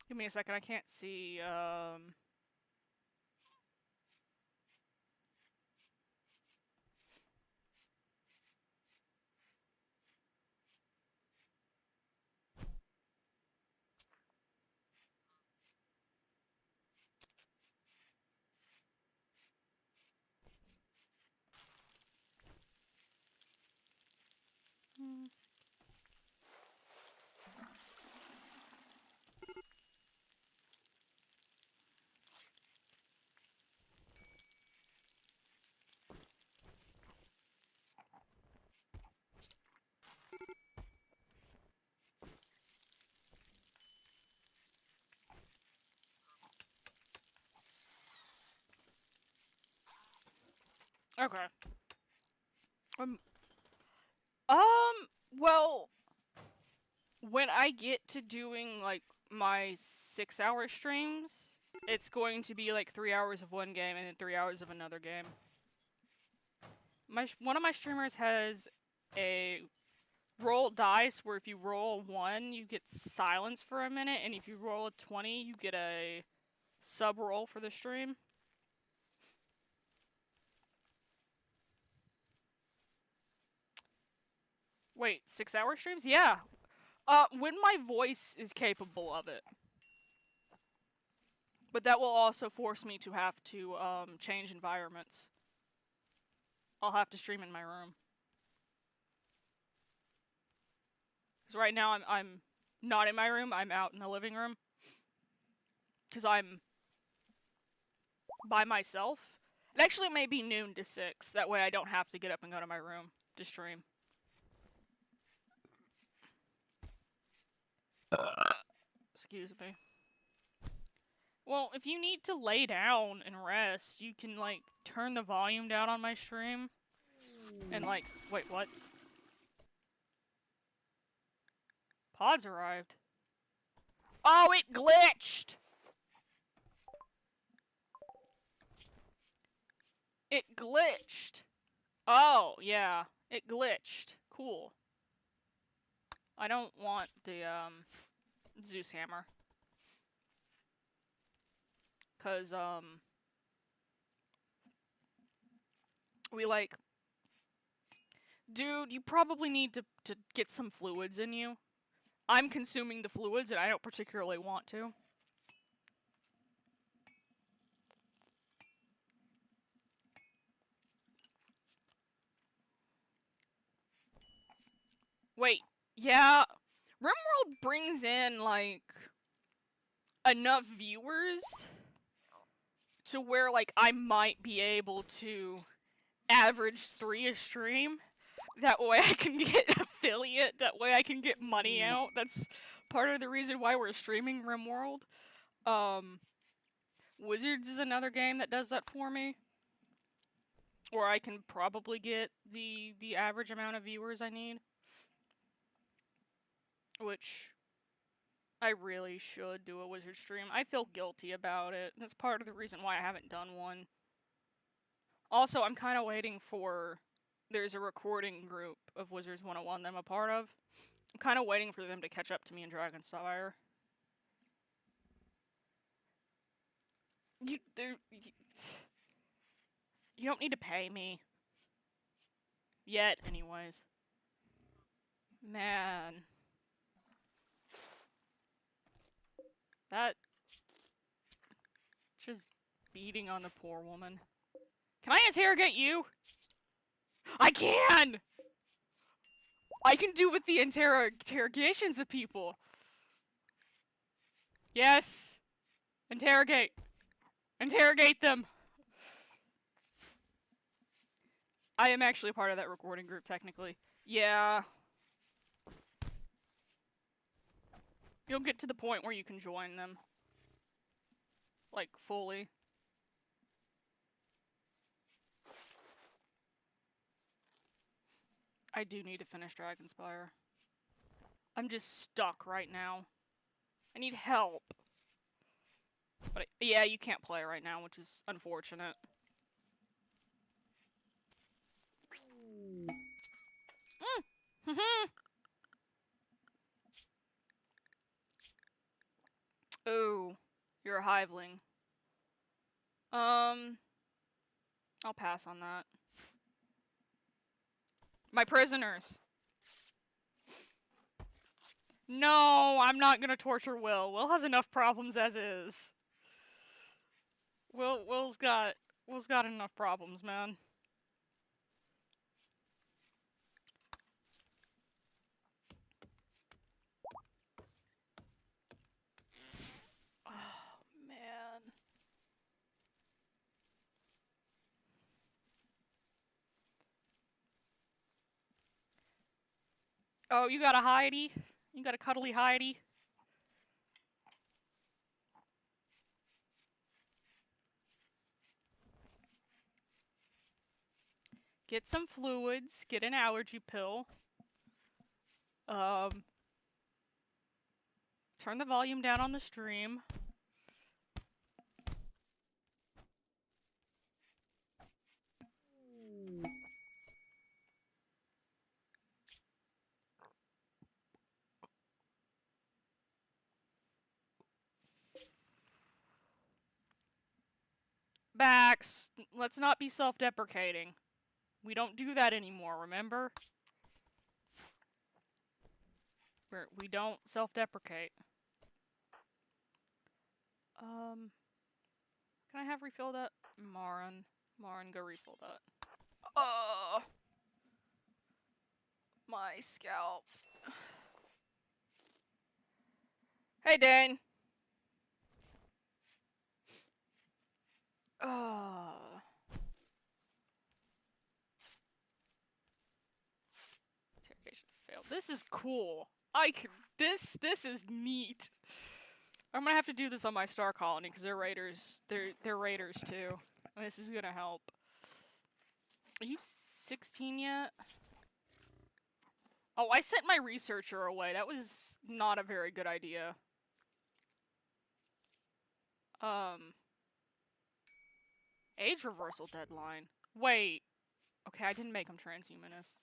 Give me a second, I can't see, okay. Um, well, when I get to doing, like, my 6-hour streams, it's going to be, like, 3 hours of one game and then 3 hours of another game. One of my streamers has a roll dice where if you roll a 1, you get silence for a minute, and if you roll a 20, you get a sub-roll for the stream. Wait, 6-hour streams? Yeah. When my voice is capable of it. But that will also force me to have to, change environments. I'll have to stream in my room. Because right now I'm not in my room, I'm out in the living room. Because I'm by myself. It actually may be noon to 6, that way I don't have to get up and go to my room to stream. Excuse me. Well, if you need to lay down and rest, you can, like, turn the volume down on my stream. And, like, wait, what? Pods arrived. Oh, it glitched! It glitched. Oh, yeah. It glitched. Cool. I don't want the, Zeus hammer. 'Cause, we, like... Dude, you probably need to get some fluids in you. I'm consuming the fluids, and I don't particularly want to. Wait, yeah. RimWorld brings in, like, enough viewers to where, like, I might be able to average 3 a stream. That way I can get affiliate, that way I can get money out. That's part of the reason why we're streaming RimWorld. Wizards is another game that does that for me. Or I can probably get the average amount of viewers I need. Which I really should do a wizard stream. I feel guilty about it. That's part of the reason why I haven't done one. Also, I'm kind of waiting for... There's a recording group of Wizards 101 that I'm a part of. I'm kind of waiting for them to catch up to me in Dragonspire. You don't need to pay me. Yet, anyways. Man. That... Just beating on the poor woman. Can I interrogate you? I can! I can do with the interrogations of people. Yes! Interrogate. Interrogate them! I am actually a part of that recording group, technically. Yeah. You'll get to the point where you can join them. Like, fully. I do need to finish Dragonspire. I'm just stuck right now. I need help. But yeah, you can't play right now, which is unfortunate. Ooh, you're a hiveling. I'll pass on that. My prisoners. No, I'm not gonna torture Will. Will has enough problems as is. Will's got enough problems, man. Oh, man. Oh, you got a hidey? You got a cuddly hidey? Get some fluids, get an allergy pill. Turn the volume down on the stream. Bax, let's not be self-deprecating. We don't do that anymore, remember? We don't self-deprecate. Can I have refill that? Marin, go refill that. My scalp. Hey, Dane. Interrogation failed. This is cool. This is neat. I'm gonna have to do this on my star colony because they're raiders. They're raiders too. And this is gonna help. Are you 16 yet? Oh, I sent my researcher away. That was not a very good idea. Age reversal deadline. Wait. Okay, I didn't make them transhumanists.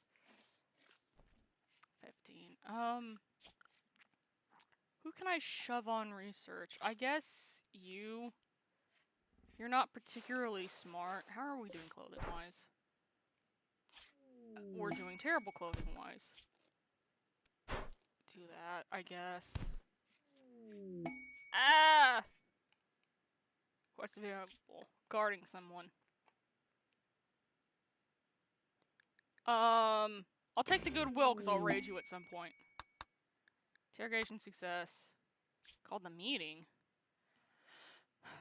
15. Who can I shove on research? I guess you. You're not particularly smart. How are we doing clothing-wise? We're doing terrible clothing-wise. Do that, I guess. Ah! Quest available. Guarding someone. I'll take the goodwill because I'll raid you at some point. Interrogation success. Called the meeting.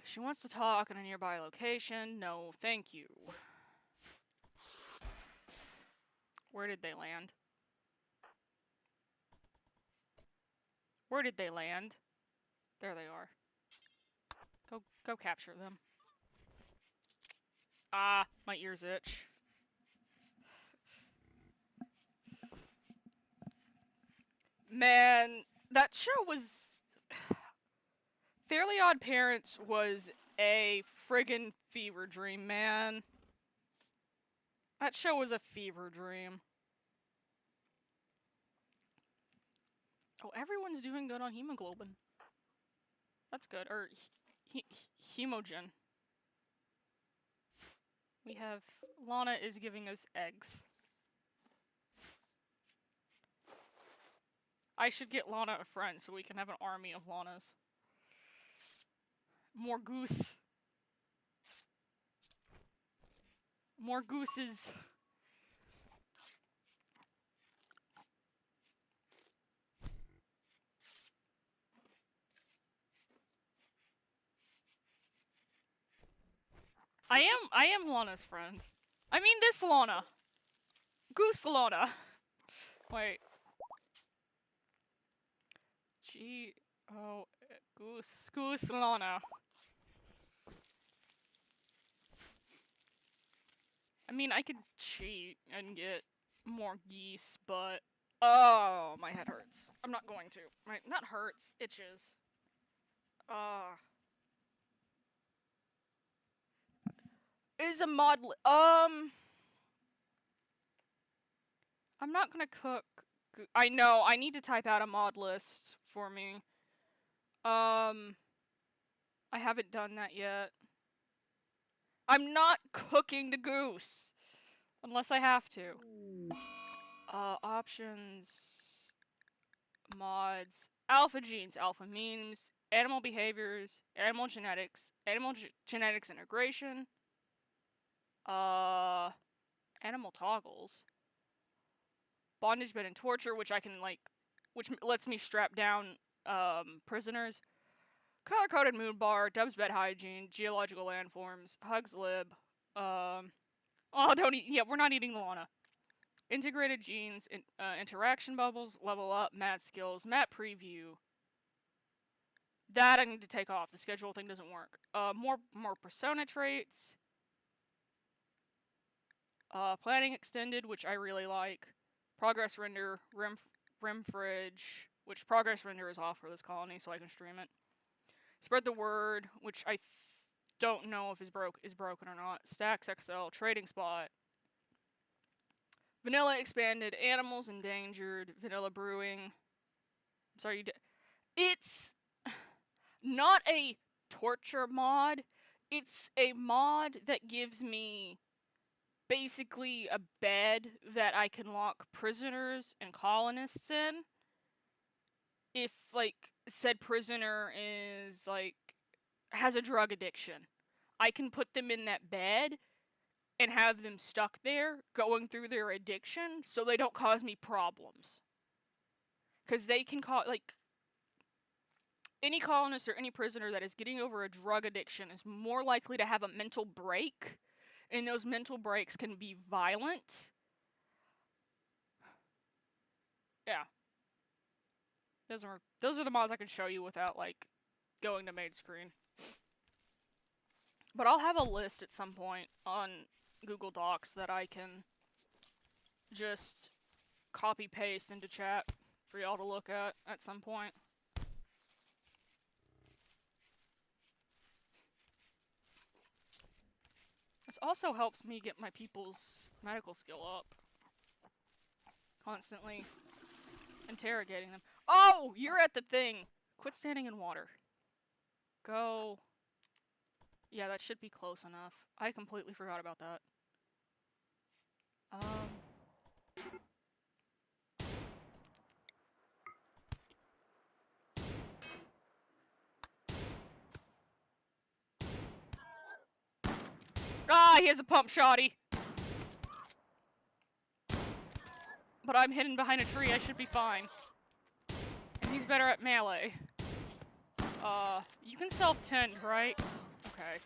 She wants to talk in a nearby location. No, thank you. Where did they land? Where did they land? There they are. Go capture them. Ah, my ears itch. Man, that show was... Fairly Odd Parents was a friggin' fever dream, man. That show was a fever dream. Oh, everyone's doing good on hemoglobin. That's good. Or, hemogen. We have... Lana is giving us eggs. I should get Lana a friend so we can have an army of Lanas. More goose. More gooses. I am Lana's friend. I mean this Lana. Goose Lana. Wait. Gee. Oh, goose Lana. I mean, I could cheat and get more geese, but oh, my head hurts. I'm not going to. Not hurts, itches. Is a mod I'm not gonna cook. I know, I need to type out a mod list for me. I haven't done that yet. I'm not cooking the goose. Unless I have to. Options. Mods. Alpha genes, alpha memes, animal behaviors, animal genetics, genetics integration, animal toggles, bondage, bed, and torture, which I can, which lets me strap down, prisoners, color-coded mood bar, Dub's bed hygiene, geological landforms, hugs lib, oh, don't eat, yeah, we're not eating Lana. Integrated genes, interaction bubbles, level up, mat skills, map preview. That I need to take off. The schedule thing doesn't work. More persona traits. Planning extended, which I really like. Progress render, rim fridge, which progress render is off for this colony, so I can stream it. Spread the word, which I don't know if is broken or not. Stacks XL, trading spot. Vanilla expanded, animals endangered, vanilla brewing. I'm sorry, it's not a torture mod. It's a mod that gives me basically a bed that I can lock prisoners and colonists in. If, said prisoner is, has a drug addiction, I can put them in that bed and have them stuck there, going through their addiction, so they don't cause me problems. Because they can any colonist or any prisoner that is getting over a drug addiction is more likely to have a mental break, and those mental breaks can be violent. Yeah. Those are the mods I can show you without, going to main screen. But I'll have a list at some point on Google Docs that I can just copy paste into chat for y'all to look at some point. This also helps me get my people's medical skill up. Constantly interrogating them. Oh, you're at the thing. Quit standing in water. Go. Yeah, that should be close enough. I completely forgot about that. Ah, he has a pump shotty. But I'm hidden behind a tree, I should be fine. And he's better at melee. You can self-tend, right? Okay.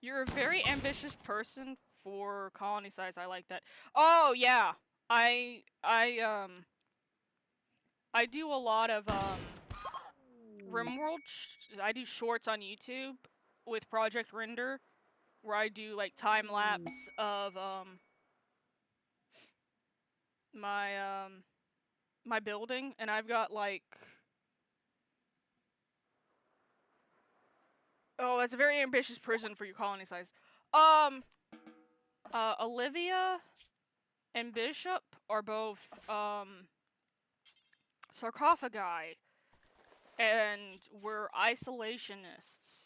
You're a very ambitious person for colony size, I like that. Oh, yeah. I do a lot of, RimWorld, I do shorts on YouTube with Project Render, where I do, time-lapse of, my building, and I've got, oh, that's a very ambitious prison for your colony size. Olivia and Bishop are both, sarcophagi, and we're isolationists.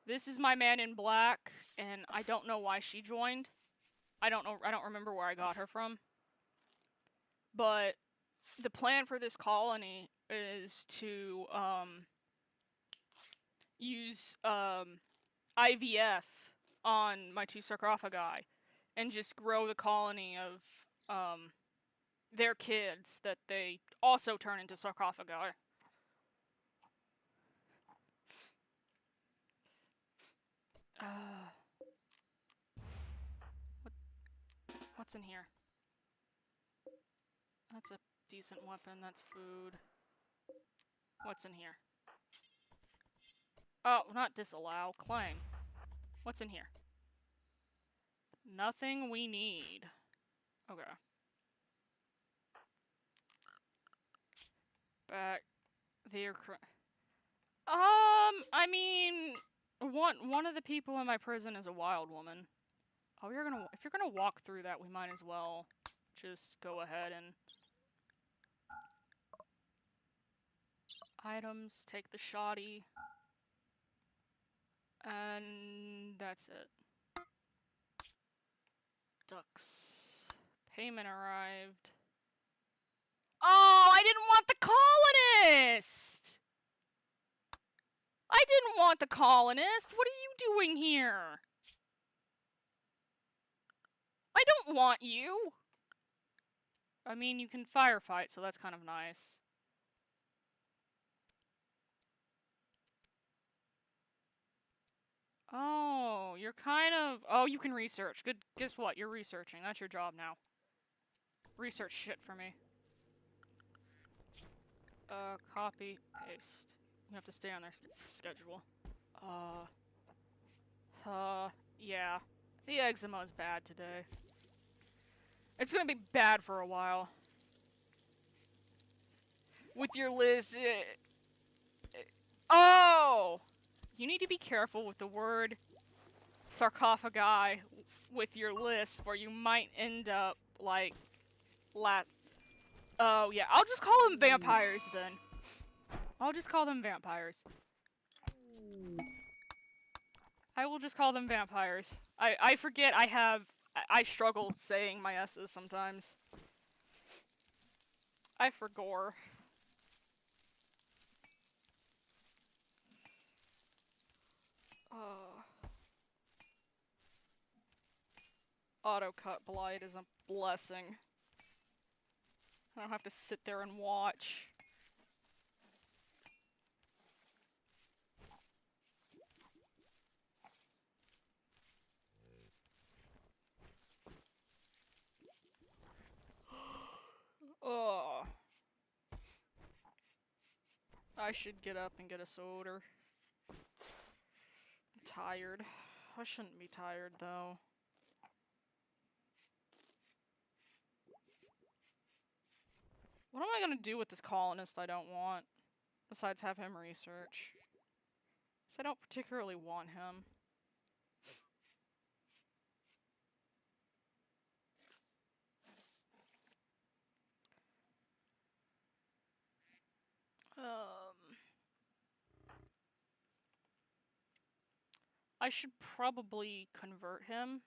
This is my man in black, and I don't know why she joined. I don't remember where I got her from. But the plan for this colony is to, use, IVF on my two sarcophagi and just grow the colony of, their kids that they also turn into sarcophagi. What's in here? That's a decent weapon. That's food. What's in here? Oh, not disallow. Claim. What's in here? Nothing we need. Okay. Back. I mean, one of the people in my prison is a wild woman. Oh, if you're gonna walk through that, we might as well just go ahead and items, take the shoddy, and that's it. Ducks. Payment arrived. Oh, I didn't want the colonist! I didn't want the colonist! What are you doing here? I don't want you! I mean, you can firefight, so that's kind of nice. Oh, you're kind of... Oh, you can research. Good. Guess what? You're researching. That's your job now. Research shit for me. Copy, paste. You have to stay on their schedule. Yeah. The eczema is bad today. It's gonna be bad for a while. With your list... Oh! You need to be careful with the word sarcophagi with your list, or you might end up, like, Oh, yeah. I'll just call them vampires, then. I'll just call them vampires. I will just call them vampires. I forget I struggle saying my S's sometimes. I forgore. Auto-cut blight is a blessing. I don't have to sit there and watch. Ugh. I should get up and get a soda. I'm tired. I shouldn't be tired, though. What am I gonna do with this colonist I don't want? Besides have him research. Because I don't particularly want him. I should probably convert him.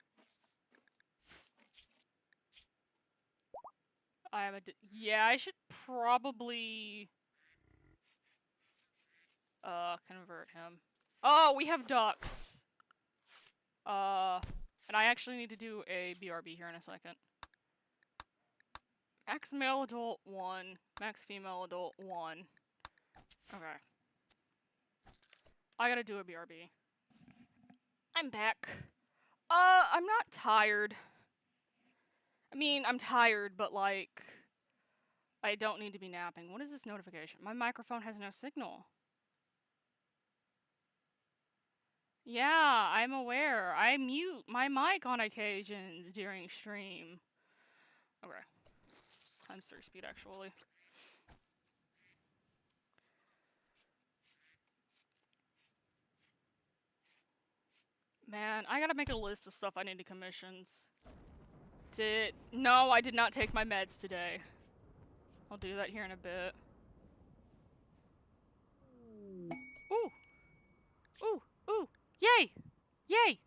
Yeah, I should probably convert him. Oh, we have ducks. And I actually need to do a BRB here in a second. Max male adult 1, max female adult 1. Okay. I gotta do a BRB. I'm back. I'm not tired. I mean, I'm tired, but like, I don't need to be napping. What is this notification? My microphone has no signal. Yeah, I'm aware. I mute my mic on occasions during stream. Okay. Times 3 speed, actually. Man, I gotta make a list of stuff I need to commissions. No, I did not take my meds today. I'll do that here in a bit. Ooh! Ooh! Ooh! Yay! Yay!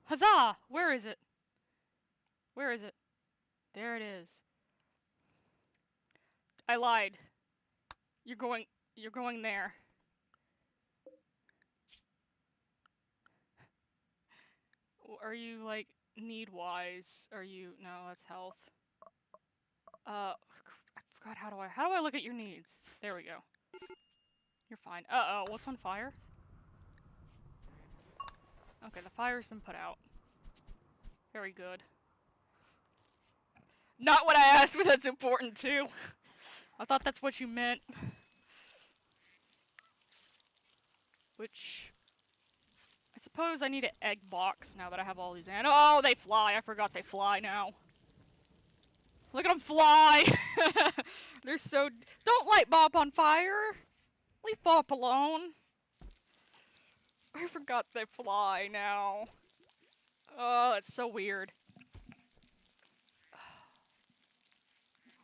Huzzah! Where is it? Where is it? There it is. I lied. You're going there. Are you, like, need-wise? Are you... No, that's health. I forgot how do I look at your needs? There we go. You're fine. Uh-oh, what's on fire? Okay, the fire's been put out. Very good. Not what I asked, but that's important too. I thought that's what you meant. Which, I suppose I need an egg box now that I have all these oh, they fly. I forgot they fly now. Look at them fly! They're so... Don't light Bop on fire! Leave Bop alone. I forgot they fly now. Oh, that's so weird.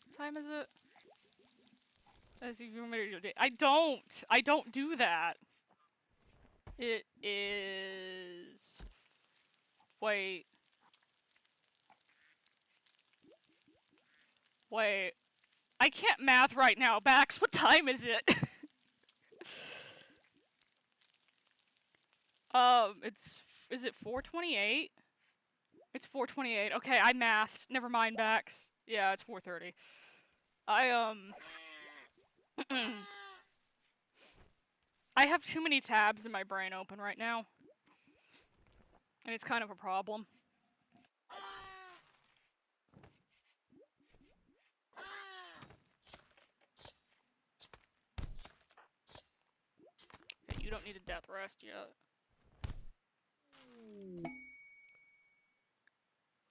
What time is it? I don't do that. It is... Wait. Wait. I can't math right now, Bax. What time is it? Is it 4:28? It's 4:28. Okay, I mathed. Never mind, Bax. Yeah, it's 4:30. I have too many tabs in my brain open right now. And it's kind of a problem. Okay, you don't need a death rest yet.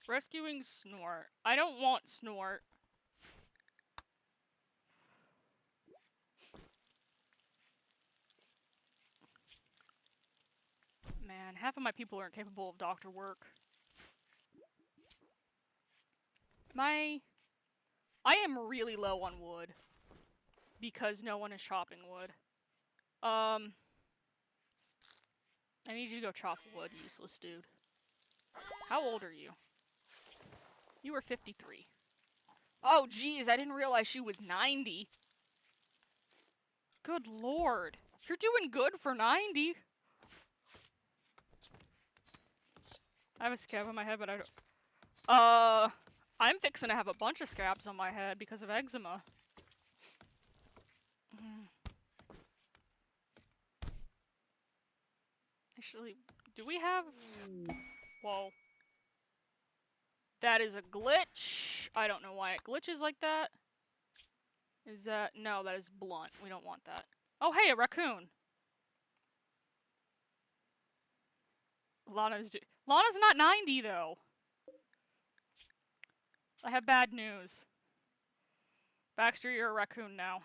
Rescuing Snort. I don't want Snort. Man, half of my people aren't capable of doctor work. I am really low on wood. Because no one is chopping wood. I need you to go chop wood, useless dude. How old are you? You were 53. Oh, geez, I didn't realize she was 90. Good lord. You're doing good for 90. I have a scab on my head, but I don't... I'm fixing to have a bunch of scabs on my head because of eczema. Actually, do we have... Whoa. That is a glitch. I don't know why it glitches like that. Is that... No, that is blunt. We don't want that. Oh, hey, a raccoon. Lana's not 90, though. I have bad news. Baxter, you're a raccoon now.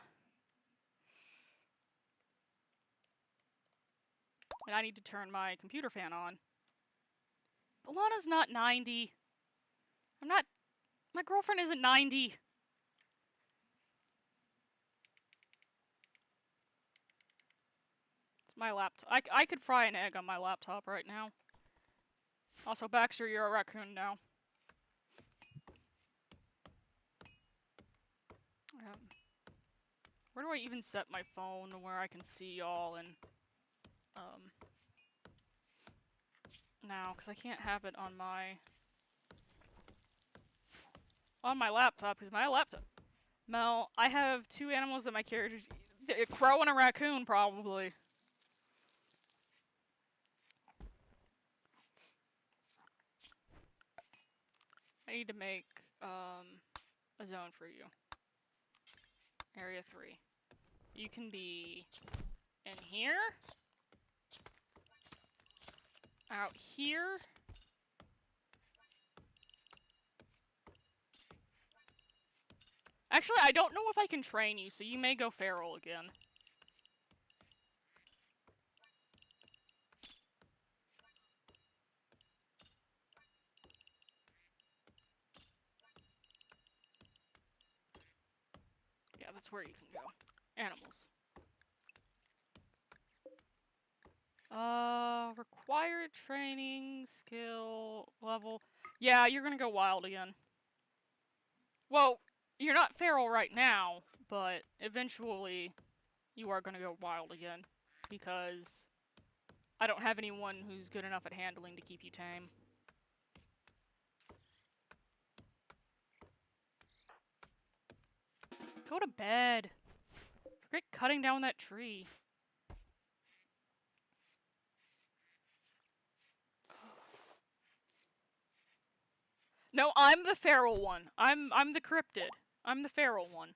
And I need to turn my computer fan on. Alana's not 90. I'm not... My girlfriend isn't 90. It's my laptop. I could fry an egg on my laptop right now. Also, Baxter, you're a raccoon now. Where do I even set my phone where I can see y'all and... Now, because I can't have it on my laptop, because my laptop... Mel, I have two animals that my characters... A crow and a raccoon, probably. I need to make, a zone for you. Area 3. You can be in here. Out here. Actually, I don't know if I can train you, so you may go feral again. Yeah, that's where you can go. Animals. Required training, skill, level. Yeah, you're gonna go wild again. Well, you're not feral right now, but eventually you are gonna go wild again. Because I don't have anyone who's good enough at handling to keep you tame. Go to bed. Forget cutting down that tree. No, I'm the feral one. I'm the cryptid. I'm the feral one.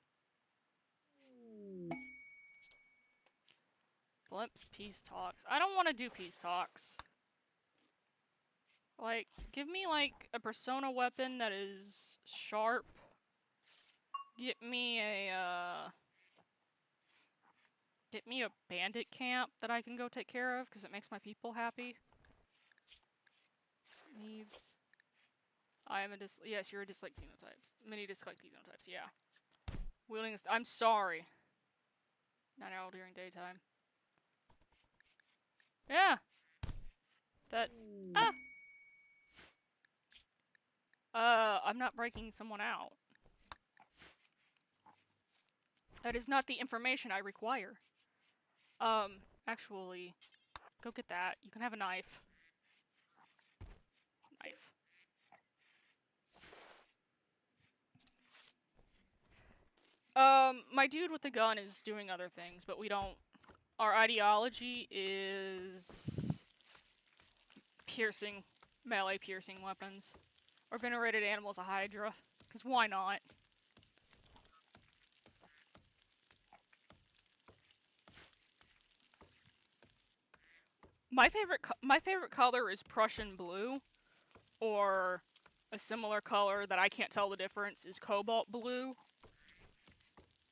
Blimps peace talks. I don't want to do peace talks. Like, give me like a persona weapon that is sharp. Get me a bandit camp that I can go take care of because it makes my people happy. Needs. I am a yes, you're a dislike xenotypes. Many dislike xenotypes, yeah. Wielding I'm sorry. Not all during daytime. Yeah. That I'm not breaking someone out. That is not the information I require. Actually, go get that. You can have a knife. My dude with the gun is doing other things, but we don't. Our ideology is melee piercing weapons. Or venerated animals, a Hydra. Because why not? My favorite color is Prussian blue, or a similar color that I can't tell the difference is cobalt blue.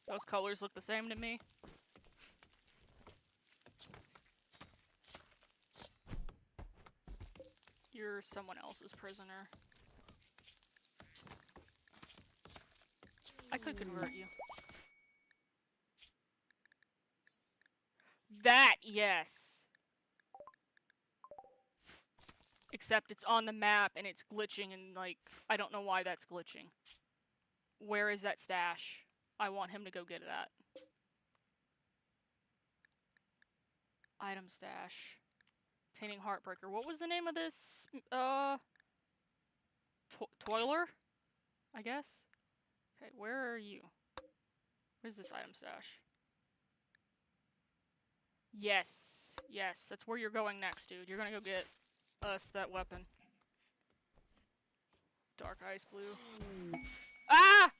Those colors look the same to me. You're someone else's prisoner. I could convert you. That, yes. Except it's on the map and it's glitching and, like, I don't know why that's glitching. Where is that stash? I want him to go get that. Item stash. Obtaining Heartbreaker. What was the name of this? Toiler? I guess? Okay, where are you? What is this item stash? Yes. Yes, that's where you're going next, dude. You're gonna go get us that weapon. Dark ice blue. Ah!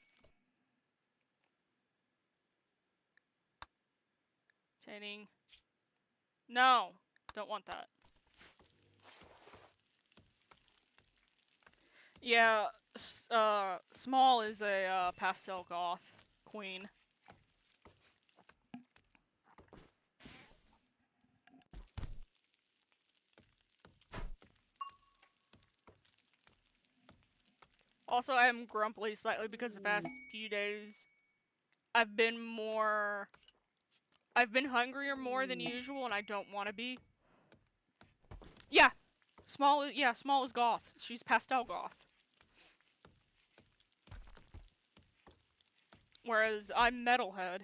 Obtaining. No! Don't want that. Yeah, Small is a pastel goth queen. Also, I'm grumpy slightly because the past few days I've been hungrier more than usual and I don't want to be. Yeah, Small is goth. She's pastel goth. Whereas I'm metalhead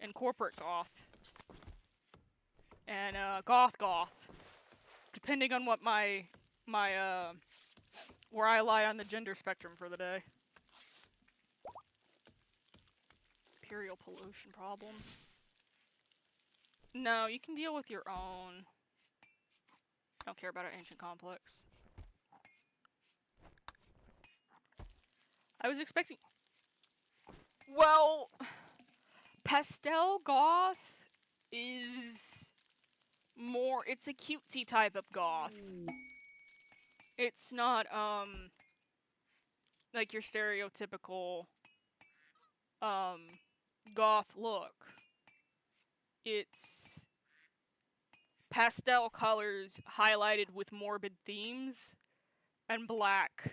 and corporate goth. And goth. Depending on what my where I lie on the gender spectrum for the day. Imperial pollution problem. No, you can deal with your own. I don't care about an ancient complex. I was expecting. Well, pastel goth is more. It's a cutesy type of goth. It's not like your stereotypical goth look. It's pastel colors highlighted with morbid themes and black.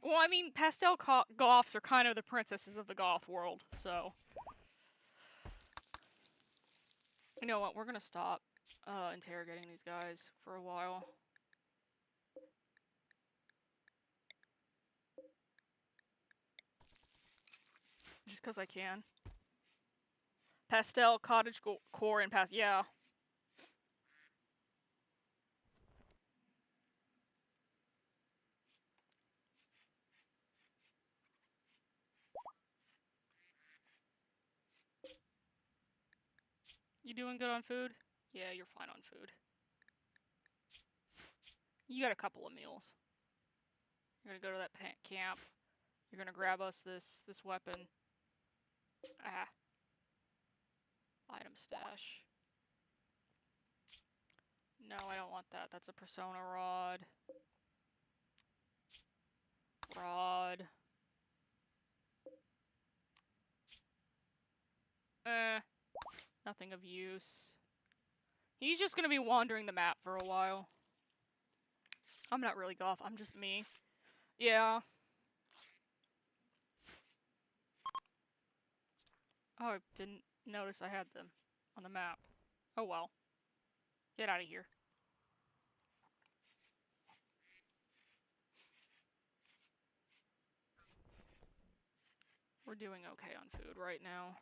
Well, I mean, pastel goths are kind of the princesses of the goth world, so. You know what, we're gonna stop interrogating these guys for a while. Just because I can. Pastel, cottage core, and yeah. You doing good on food? Yeah, you're fine on food. You got a couple of meals. You're gonna go to that camp. You're gonna grab us this weapon. Ah. Item stash. No, I don't want that. That's a persona rod. Rod. Nothing of use. He's just gonna be wandering the map for a while. I'm not really goth, I'm just me. Yeah. Oh, I didn't notice I had them on the map. Oh well. Get out of here. We're doing okay on food right now.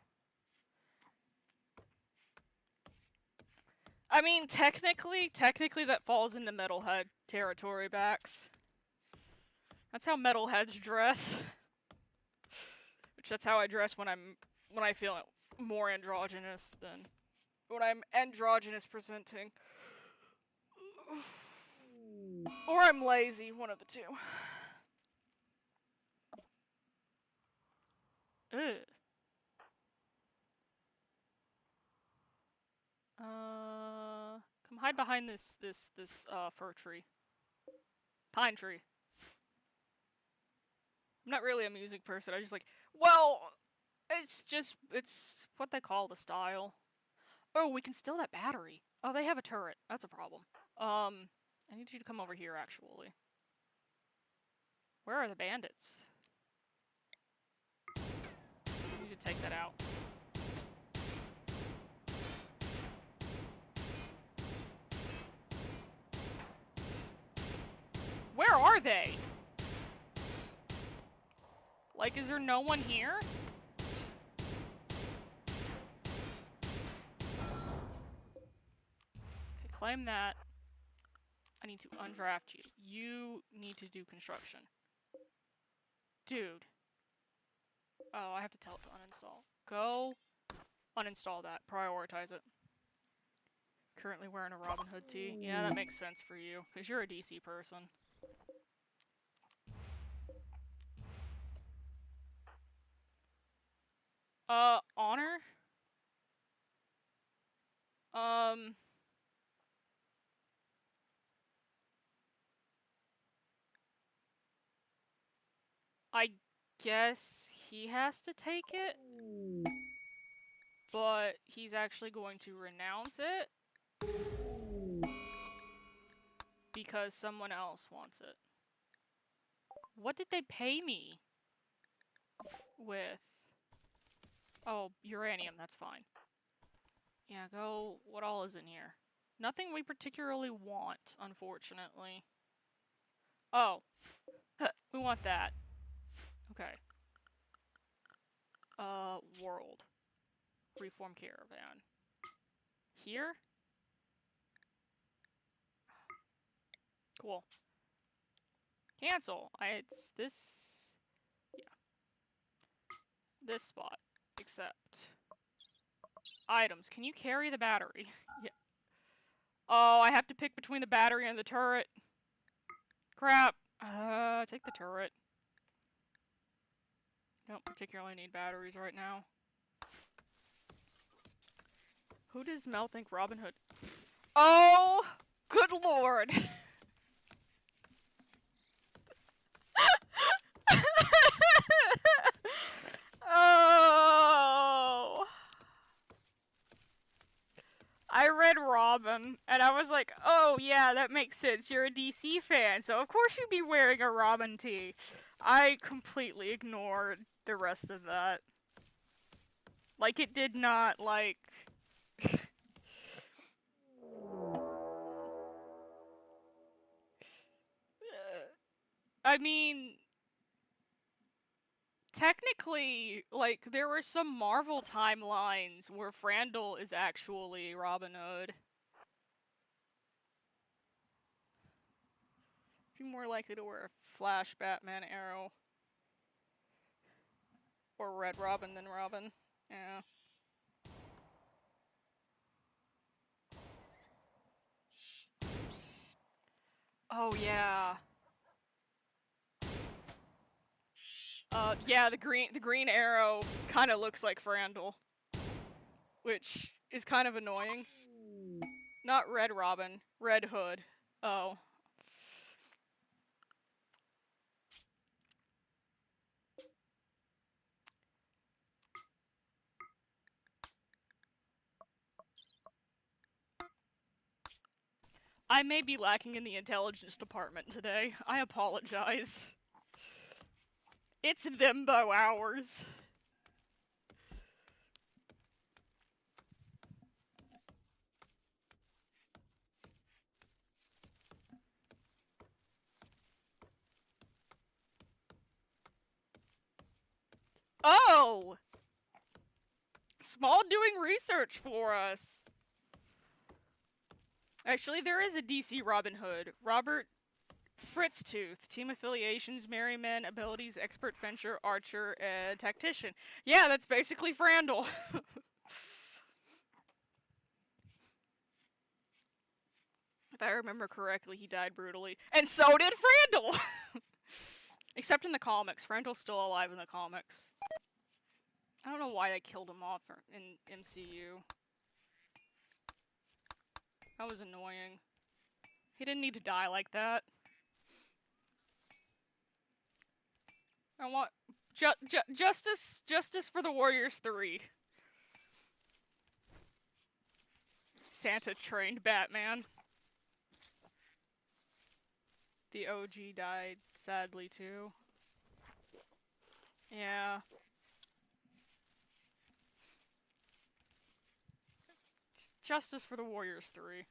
I mean, technically that falls into metalhead territory, Bax. That's how metalheads dress. Which that's how I dress when I feel more androgynous than when I'm androgynous presenting. Or I'm lazy, one of the two. Ugh. Come hide behind this fir tree. Pine tree. I'm not really a music person, I just like, well, it's what they call the style. Oh, we can steal that battery. Oh, they have a turret. That's a problem. I need you to come over here, actually. Where are the bandits? I need to take that out. Where are they? Like, is there no one here? Okay, claim that. I need to undraft you. You need to do construction. Dude. Oh, I have to tell it to uninstall. Go uninstall that. Prioritize it. Currently wearing a Robin Hood tee. Yeah, that makes sense for you, because you're a DC person. Honor? I guess he has to take it, but he's actually going to renounce it because someone else wants it. What did they pay me with? Oh, uranium, that's fine. Yeah, go. What all is in here? Nothing we particularly want, unfortunately. Oh. We want that. Okay. World. Reform caravan. Here? Cool. Cancel. It's this... Yeah. This spot. Except... Items. Can you carry the battery? Yeah. Oh, I have to pick between the battery and the turret. Crap. Take the turret. Don't particularly need batteries right now. Who does Mel think Robin Hood? Oh, good lord. Oh. I read Robin, and I was like, oh yeah, that makes sense. You're a DC fan, so of course you'd be wearing a Robin tee. I completely ignored the rest of that. Like, it did not, like... I mean... Technically, like, there were some Marvel timelines where Frandl is actually Robin Hood. Be more likely to wear a Flash, Batman, Arrow, or Red Robin than Robin. Yeah. Oh, yeah. Yeah, the green arrow kind of looks like Frandl, which is kind of annoying. Not Red Robin, Red Hood. Oh. I may be lacking in the intelligence department today. I apologize. It's thembo hours. Oh! Small doing research for us. Actually, there is a DC Robin Hood. Robert Fritztooth. Team affiliations, merryman, abilities, expert fencer, archer, and tactician. Yeah, that's basically Frandl. If I remember correctly, he died brutally. And so did Frandl! Except in the comics. Frandl's still alive in the comics. I don't know why they killed him off in MCU. That was annoying. He didn't need to die like that. I want justice for the Warriors 3. Santa trained Batman. The OG died sadly too. Yeah. Justice for the Warriors 3.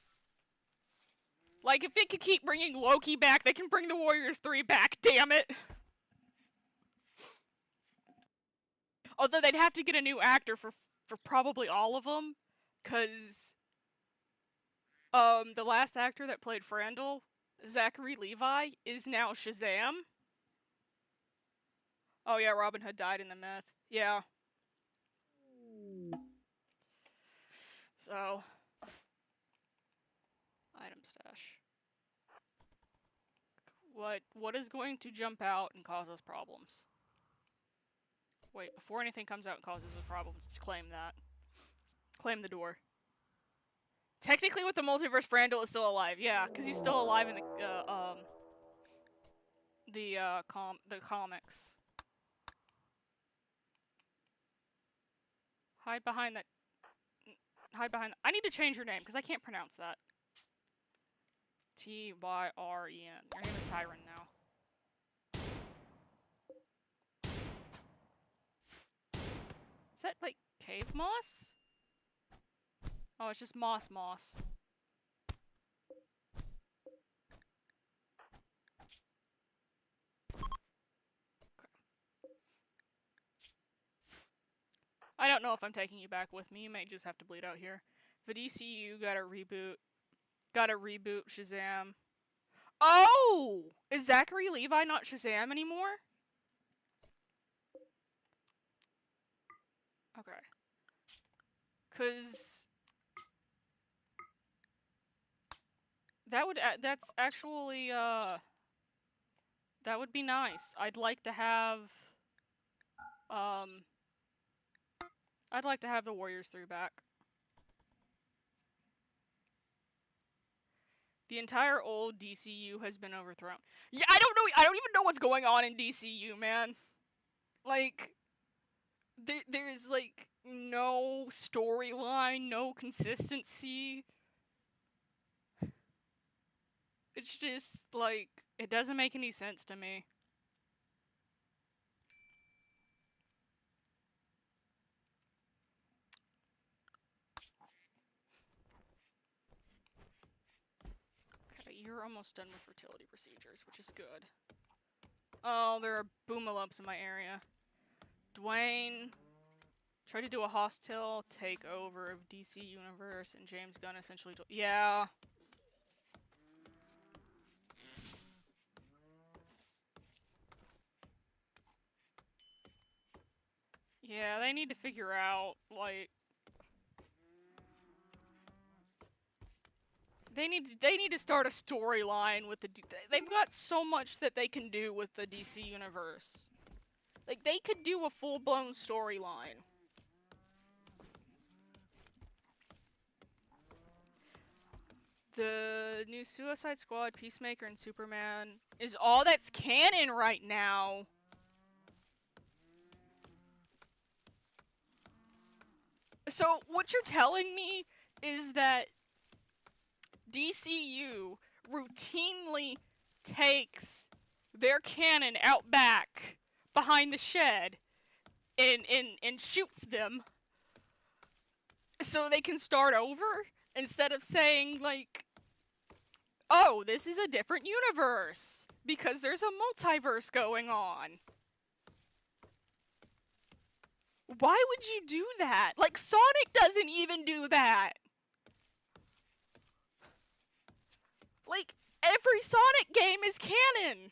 Like, if they could keep bringing Loki back, they can bring the Warriors 3 back, damn it! Although they'd have to get a new actor for probably all of them, cause the last actor that played Frandl, Zachary Levi, is now Shazam. Oh yeah, Robin Hood died in the myth. Yeah. So, item stash. What is going to jump out and cause us problems? Wait, before anything comes out and causes us problems, claim that. Claim the door. Technically, with the multiverse, Frandl is still alive. Yeah, because he's still alive in the comics. Hide behind that. Hide behind. I need to change your name because I can't pronounce that. Tyreen. Your name is Tyron now. Is that like cave moss? Oh, it's just moss. I don't know if I'm taking you back with me. You may just have to bleed out here. But DCU got a reboot. Got a reboot Shazam. Oh! Is Zachary Levi not Shazam anymore? Okay. 'Cause that's actually that would be nice. I'd like to have the Warriors 3 back. The entire old DCU has been overthrown. Yeah, I don't know. I don't even know what's going on in DCU, man. Like, there's like no storyline, no consistency. It's just like it doesn't make any sense to me. Okay, you're almost done with fertility procedures, which is good. Oh, there are boomalumps in my area. Dwayne tried to do a hostile takeover of DC Universe, and James Gunn essentially told. Yeah. Yeah, they need to figure out, like. They need to start a storyline with the. They've got so much that they can do with the DC universe. Like, they could do a full-blown storyline. The new Suicide Squad, Peacemaker, and Superman is all that's canon right now. So, what you're telling me is that DCU routinely takes their canon out back behind the shed and shoots them so they can start over instead of saying, like, oh, this is a different universe because there's a multiverse going on. Why would you do that? Like, Sonic doesn't even do that. Like, every Sonic game is canon.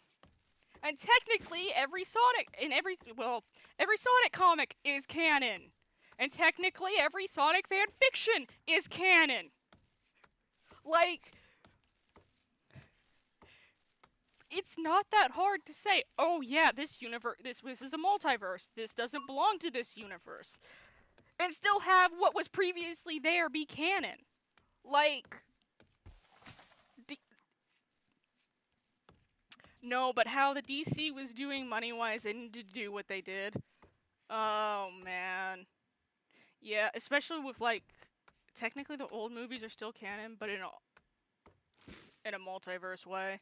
And technically, every Sonic comic is canon. And technically, every Sonic fan fiction is canon. Like, it's not that hard to say, oh yeah, this is a multiverse. This doesn't belong to this universe. And still have what was previously there be canon. Like, no, but how the DC was doing money-wise, they needed to do what they did. Oh, man. Yeah, especially with, like, technically the old movies are still canon, but in a multiverse way.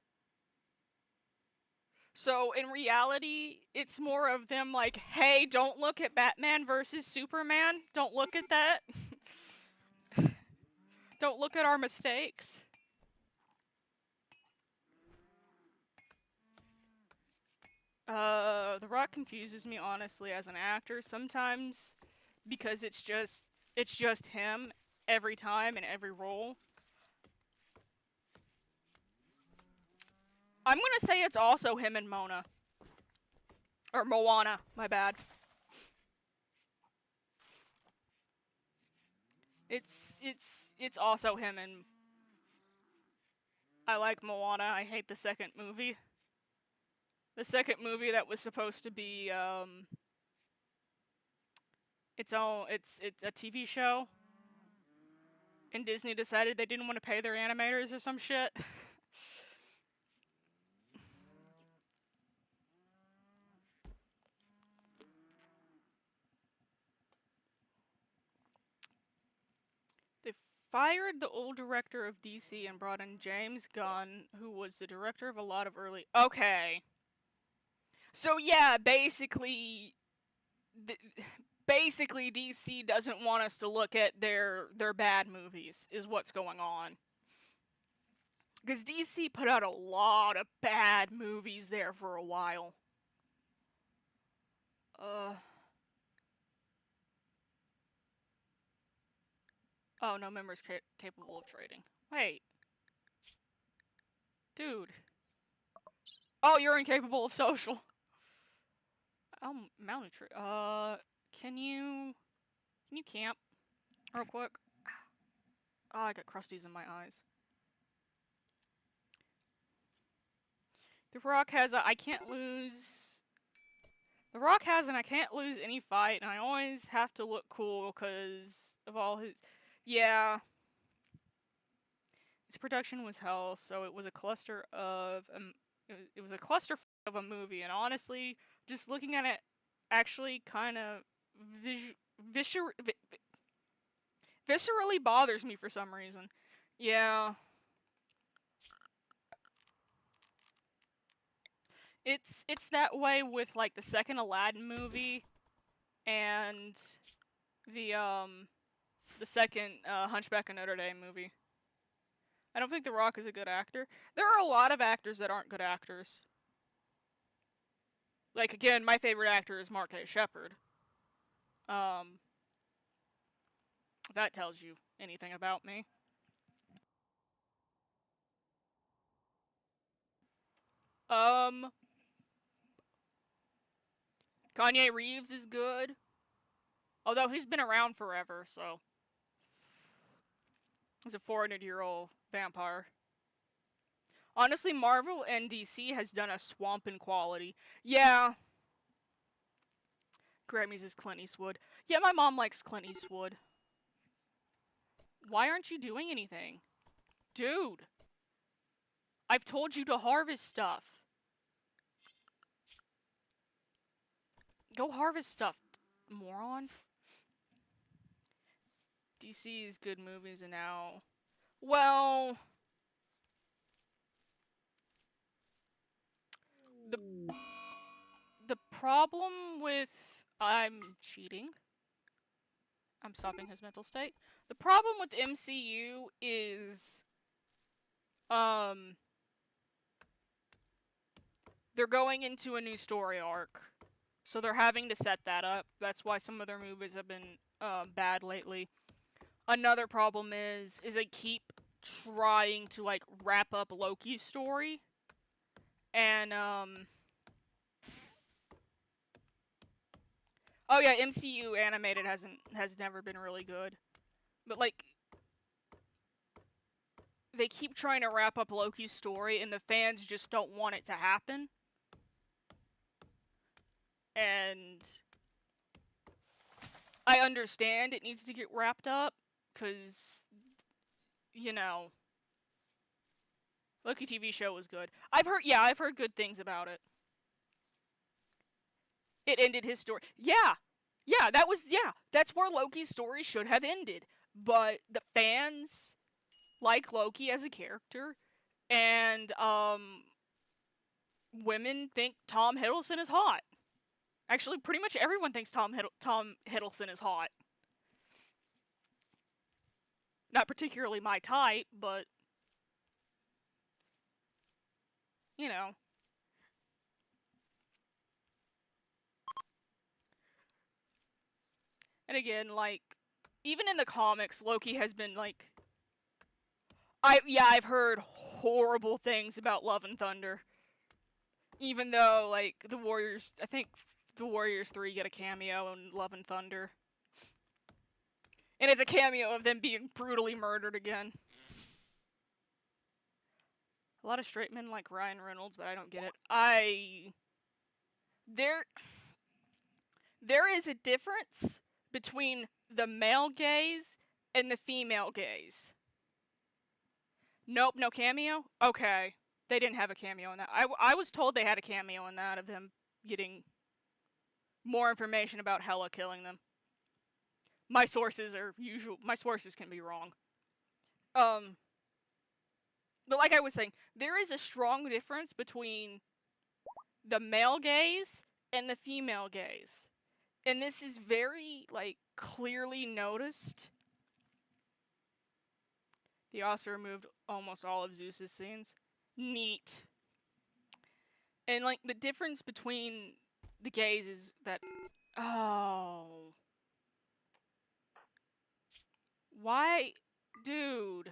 So, in reality, it's more of them like, hey, don't look at Batman versus Superman. Don't look at that. Don't look at our mistakes. The Rock confuses me, honestly, as an actor sometimes, because it's just him every time in every role. I'm gonna say it's also him and Mona. Or Moana, my bad. It's also him, and I like Moana. I hate the second movie. The second movie that was supposed to be it's a TV show, and Disney decided they didn't want to pay their animators or some shit. They fired the old director of DC and brought in James Gunn, who was the director of a lot of early. Okay. So yeah, basically DC doesn't want us to look at their bad movies, is what's going on. Because DC put out a lot of bad movies there for a while. Oh, no members capable of trading. Wait. Dude. Oh, you're incapable of social. Oh, mounted tree. Can you camp real quick? Oh, I got crusties in my eyes. The Rock has a I can't lose. The Rock has an I can't lose any fight, and I always have to look cool because of all his. Yeah. His production was hell, so it was a cluster of it was a cluster of a movie, and honestly, just looking at it, actually kind of viscerally bothers me for some reason. Yeah. It's that way with like the second Aladdin movie and the second Hunchback of Notre Dame movie. I don't think The Rock is a good actor. There are a lot of actors that aren't good actors. Like, again, my favorite actor is Mark A. Shepard. If that tells you anything about me. Kanye Reeves is good. Although he's been around forever, so. He's a 400-year-old vampire. Honestly, Marvel and DC has done a swamp in quality. Yeah, Grammys is Clint Eastwood. Yeah, my mom likes Clint Eastwood. Why aren't you doing anything? Dude, I've told you to harvest stuff. Go harvest stuff, moron. DC's good movies and now... Well... The problem with... I'm cheating. I'm stopping his mental state. The problem with MCU is... They're going into a new story arc. So they're having to set that up. That's why some of their movies have been bad lately. Another problem is they keep trying to like wrap up Loki's story. And oh yeah, MCU animated has never been really good. But like they keep trying to wrap up Loki's story and the fans just don't want it to happen. And I understand it needs to get wrapped up, cause you know, Loki TV show was good. I've heard good things about it. It ended his story. Yeah, that's where Loki's story should have ended. But the fans like Loki as a character, and women think Tom Hiddleston is hot. Actually, pretty much everyone thinks Tom Hiddleston is hot. Not particularly my type, but you know. And again, like, even in the comics, Loki has been like, I've heard horrible things about Love and Thunder. Even though like the Warriors, I think the Warriors 3 get a cameo in Love and Thunder. And it's a cameo of them being brutally murdered again. A lot of straight men like Ryan Reynolds, but I don't get it. There is a difference between the male gaze and the female gaze. Nope, no cameo? Okay. They didn't have a cameo in that. I was told they had a cameo in that of them getting more information about Hela killing them. My sources can be wrong. But like I was saying, there is a strong difference between the male gaze and the female gaze. And this is very, like, clearly noticed. They also removed almost all of Zeus's scenes. Neat. And, like, the difference between the gaze is that... Oh. Why? Dude.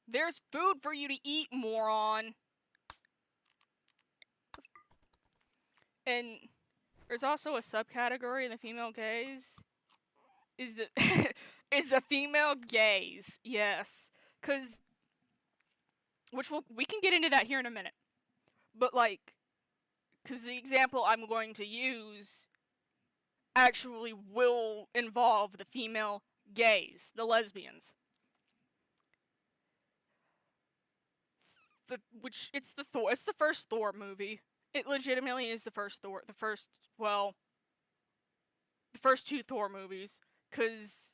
There's food for you to eat, moron. And there's also a subcategory in the female gaze. Is the female gaze? Yes, because we can get into that here in a minute. But like, because the example I'm going to use actually will involve the female gays, the lesbians. It's the first Thor movie. It legitimately is the first Thor, the first two Thor movies, cause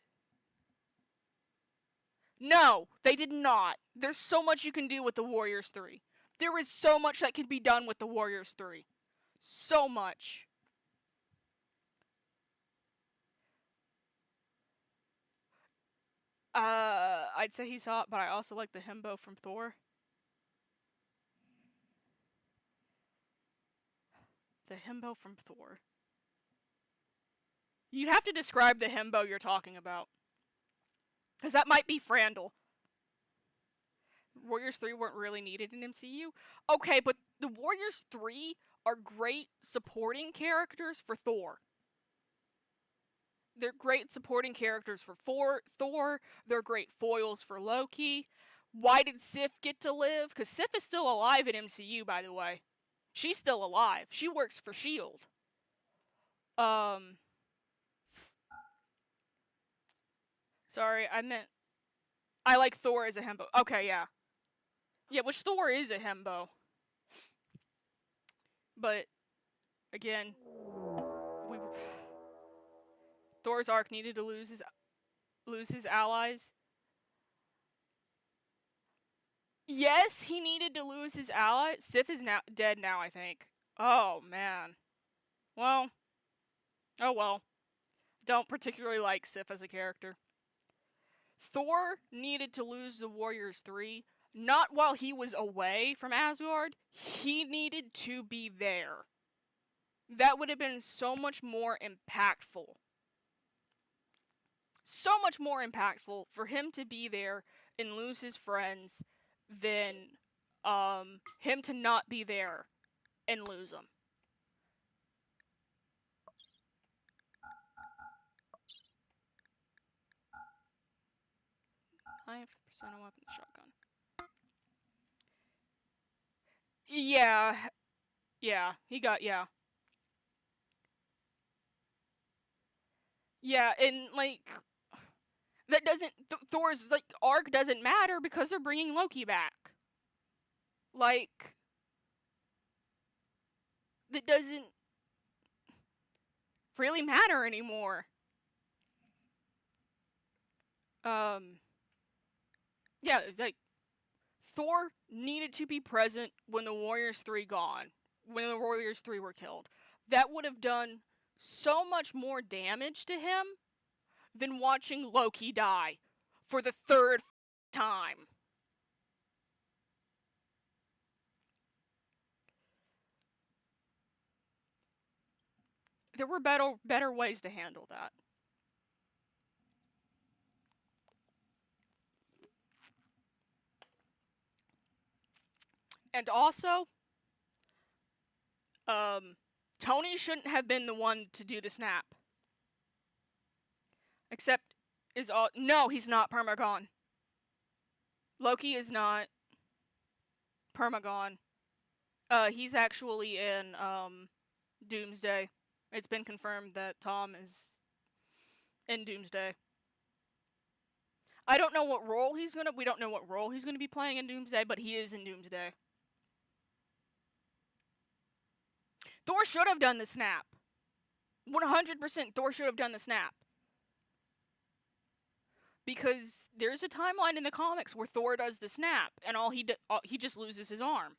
no, they did not. There's so much you can do with the Warriors 3. There is so much that can be done with the Warriors 3. So much. I'd say he's hot, but I also like the himbo from Thor. The himbo from Thor. You'd have to describe the himbo you're talking about. Because that might be Frandl. Warriors 3 weren't really needed in MCU. Okay, but the Warriors 3 are great supporting characters for Thor. They're great supporting characters for Thor. They're great foils for Loki. Why did Sif get to live? Because Sif is still alive in MCU, by the way. She's still alive. She works for S.H.I.E.L.D. Sorry, I meant... I like Thor as a himbo. Okay, yeah. Yeah, which Thor is a himbo. But, again, Thor's arc needed to lose his allies. Yes, he needed to lose his allies. Sif is now dead now, I think. Oh, man. Well. Oh, well. Don't particularly like Sif as a character. Thor needed to lose the Warriors 3, not while he was away from Asgard. He needed to be there. That would have been so much more impactful. So much more impactful for him to be there and lose his friends than him to not be there and lose them. I have % of weapon shotgun. Yeah. Yeah, he got, yeah. Yeah, and, like, that doesn't, Thor's, like, arc doesn't matter because they're bringing Loki back. Like, that doesn't really matter anymore. Yeah, like, Thor needed to be present when the Warriors 3 were killed. That would have done so much more damage to him than watching Loki die for the third time. There were better ways to handle that. And also, Tony shouldn't have been the one to do the snap. Except, no, he's not Permagon. Loki is not Permagon. He's actually in, Doomsday. It's been confirmed that Tom is in Doomsday. I don't know what role we don't know what role he's gonna be playing in Doomsday, but he is in Doomsday. Thor should have done the snap. 100% Thor should have done the snap. Because there's a timeline in the comics where Thor does the snap, and he just loses his arm.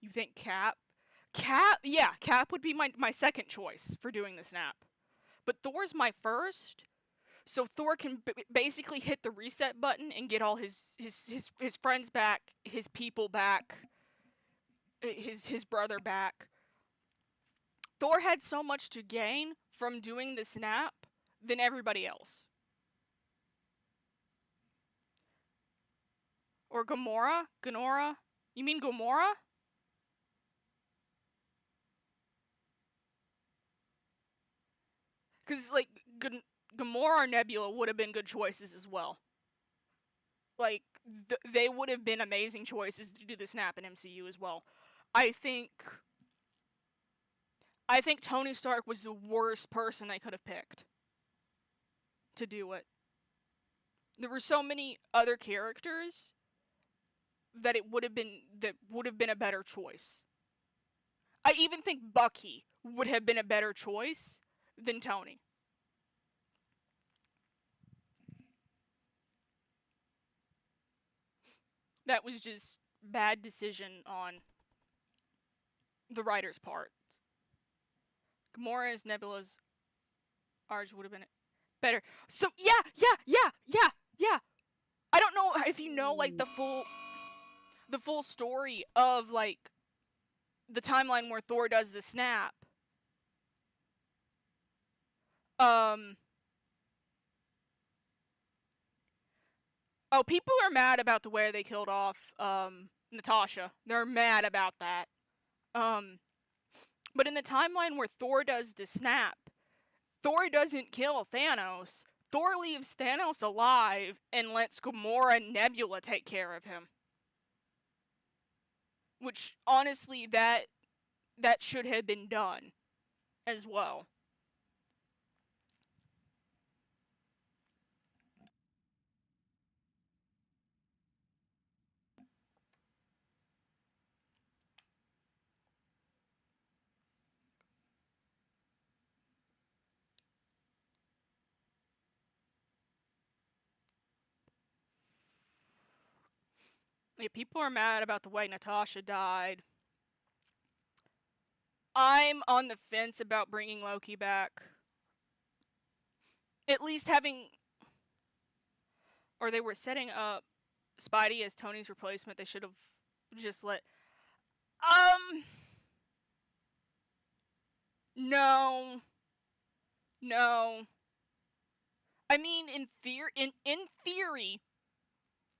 You think Cap? Yeah, Cap would be my second choice for doing the snap. But Thor's my first, so Thor can basically hit the reset button and get all his friends back, his people back, his brother back. Thor had so much to gain from doing the snap than everybody else. Or Gamora? You mean Gamora? Because, like, Gamora or Nebula would have been good choices as well. Like, they would have been amazing choices to do the snap in MCU as well. I think Tony Stark was the worst person they could have picked to do it. There were so many other characters that would have been a better choice. I even think Bucky would have been a better choice than Tony. That was just bad decision on the writer's part. Gamora's, Nebula's Arj would have been better. So yeah. I don't know if you know, like, the full story of, like, the timeline where Thor does the snap. Oh, people are mad about the way they killed off Natasha. They're mad about that. But in the timeline where Thor does the snap, Thor doesn't kill Thanos. Thor leaves Thanos alive and lets Gamora and Nebula take care of him. Which, honestly, that should have been done as well. Yeah, people are mad about the way Natasha died. I'm on the fence about bringing Loki back. At least having... Or they were setting up Spidey as Tony's replacement. They should have just let... No. No. I mean, in theory,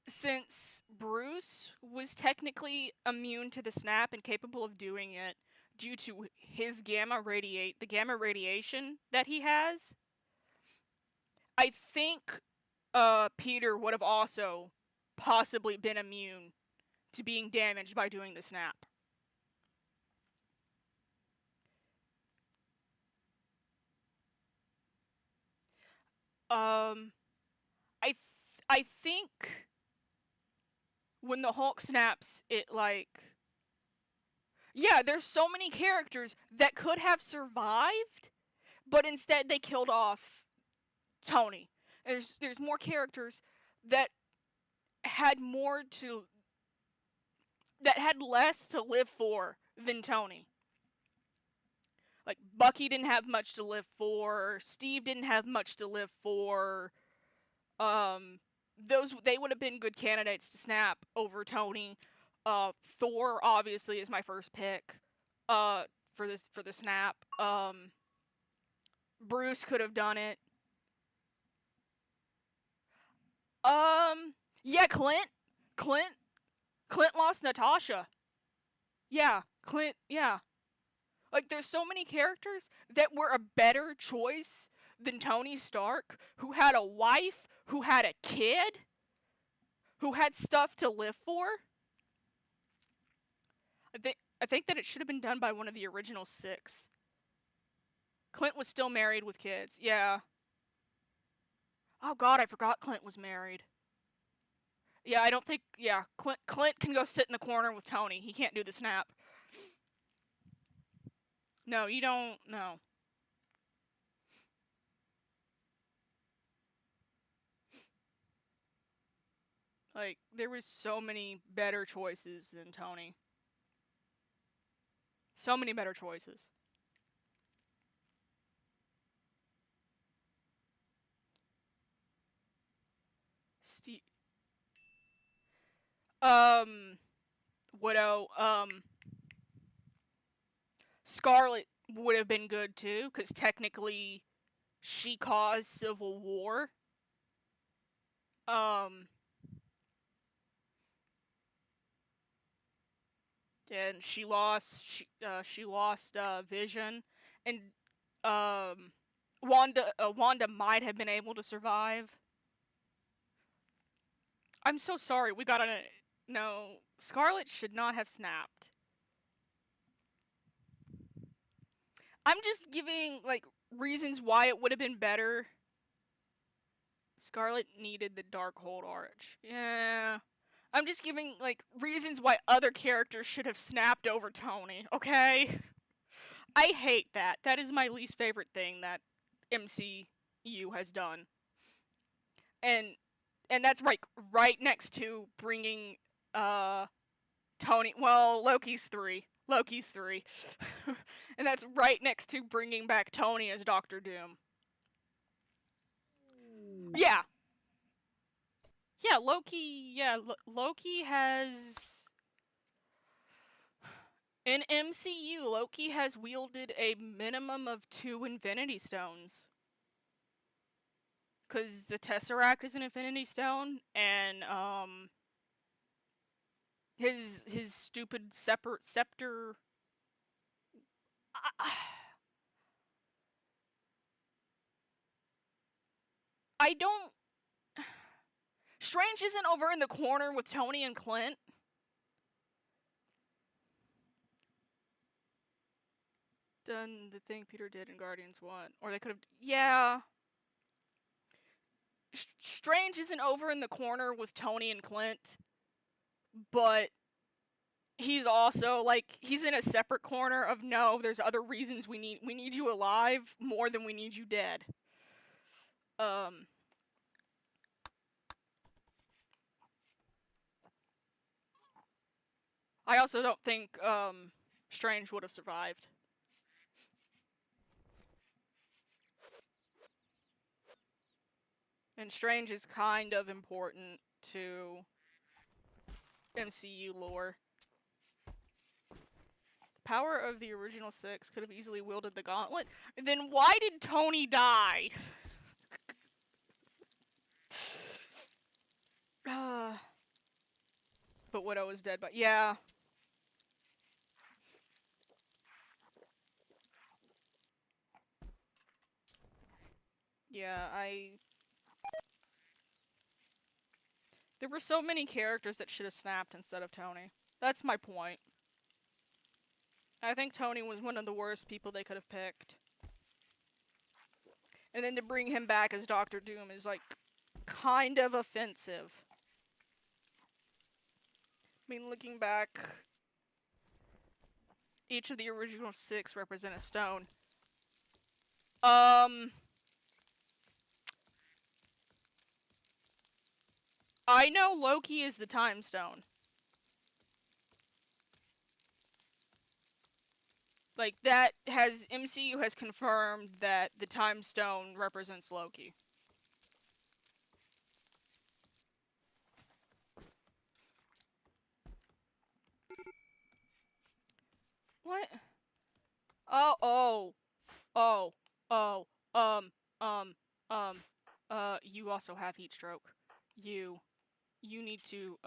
since Bruce was technically immune to the snap and capable of doing it due to his the gamma radiation that he has, I think Peter would have also possibly been immune to being damaged by doing the snap. I think when the Hulk snaps, it like... Yeah, there's so many characters that could have survived, but instead they killed off Tony. There's more characters that had less to live for than Tony. Like, Bucky didn't have much to live for, Steve didn't have much to live for. They would have been good candidates to snap over Tony. Thor obviously is my first pick for the snap. Bruce could have done it. Yeah, Clint lost Natasha. Yeah, Clint, yeah. Like, there's so many characters that were a better choice than Tony Stark, who had a wife, who had a kid, who had stuff to live for. I think that it should have been done by one of the original 6. Clint was still married with kids, yeah. Oh god, I forgot Clint was married. Yeah, I don't think... Yeah, Clint can go sit in the corner with Tony. He can't do the snap. No, you don't... No. Like, there was so many better choices than Tony. So many better choices. Steve... Widow, Scarlet would have been good too, because technically she caused Civil War. And she lost Vision, and Wanda might have been able to survive. I'm so sorry. We got a... No, Scarlet should not have snapped. I'm just giving, like, reasons why it would have been better. Scarlet needed the Darkhold Arch. Yeah. I'm just giving, like, reasons why other characters should have snapped over Tony, okay? I hate that. That is my least favorite thing that MCU has done. And that's right next to bringing Tony... Well, Loki's 3. And that's right next to bringing back Tony as Doctor Doom. Yeah. Yeah, Loki... Yeah, Loki has... In MCU, Loki has wielded a minimum of 2 Infinity Stones. Because the Tesseract is an Infinity Stone, and, his stupid scepter... I don't... Strange isn't over in the corner with Tony and Clint. Done the thing Peter did in Guardians 1. Or they could have... Yeah. Strange isn't over in the corner with Tony and Clint. But he's also, like, he's in a separate corner of, no, there's other reasons we need you alive more than we need you dead. I also don't think, Strange would have survived. And Strange is kind of important to MCU lore. The power of the original 6 could have easily wielded the gauntlet. Then why did Tony die? But Widow is dead, but yeah. Yeah, there were so many characters that should have snapped instead of Tony. That's my point. I think Tony was one of the worst people they could have picked. And then to bring him back as Doctor Doom is, like, kind of offensive. I mean, looking back, each of the original 6 represent a stone. I know Loki is the Time Stone. Like, MCU has confirmed that the Time Stone represents Loki. What? You also have heat stroke. You need to,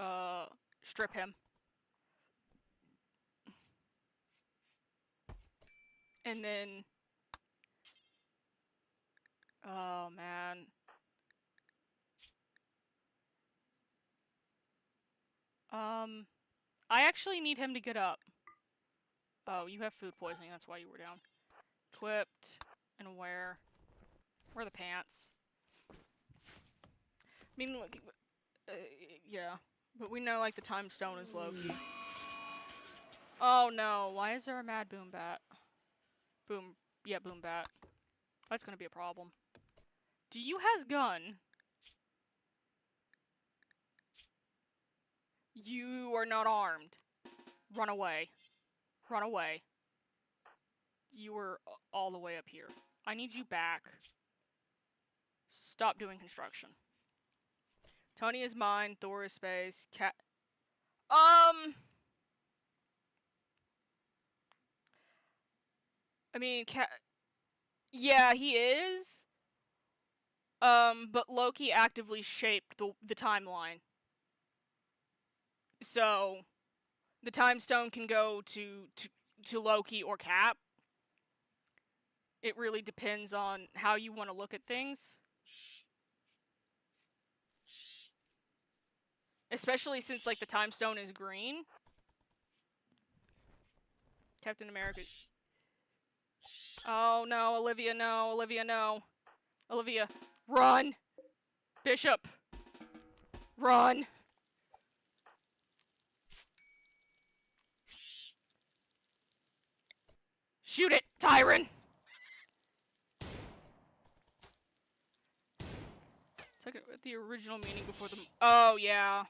strip him. And then... Oh, man. I actually need him to get up. Oh, you have food poisoning, that's why you were down. Equipped and wear the pants. I mean, look, yeah. But we know, like, the Time Stone is Loki. Oh no, why is there a mad Boom Bat? Boom Bat. That's gonna be a problem. Do you has gun? You are not armed. Run away. Run away. You were all the way up here. I need you back. Stop doing construction. Tony is mine, Thor is space, I mean, yeah, he is. But Loki actively shaped the timeline. So, the Time Stone can go to Loki or Cap. It really depends on how you want to look at things. Especially since, like, the Time Stone is green. Captain America. Oh, no, Olivia, no. Olivia, no. Olivia, run! Bishop! Run! Shoot it, Tyron! Took it with the original meaning before the... Oh, yeah.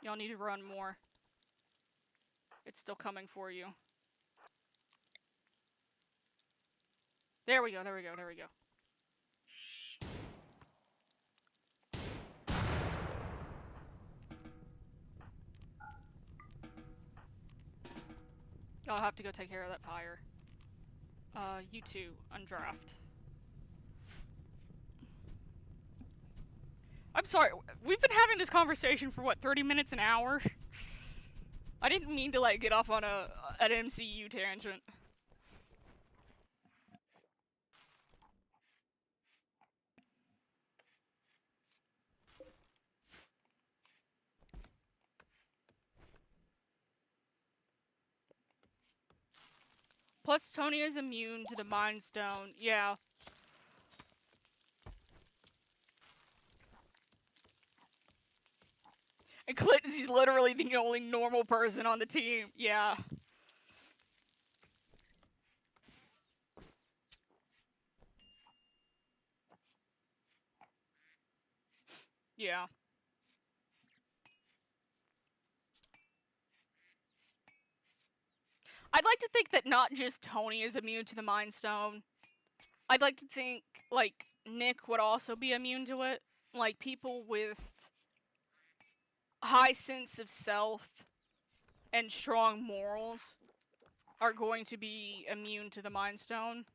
Y'all need to run more. It's still coming for you. There we go, there we go, there we go. I'll have to go take care of that fire. You two, undraft. I'm sorry, we've been having this conversation for what, 30 minutes, an hour? I didn't mean to, like, get off on an MCU tangent. Plus, Tony is immune to the Mind Stone. Yeah. And Clinton's literally the only normal person on the team. Yeah. Yeah. I'd like to think that not just Tony is immune to the Mind Stone. I'd like to think, like, Nick would also be immune to it. Like, people with high sense of self and strong morals are going to be immune to the Mind Stone.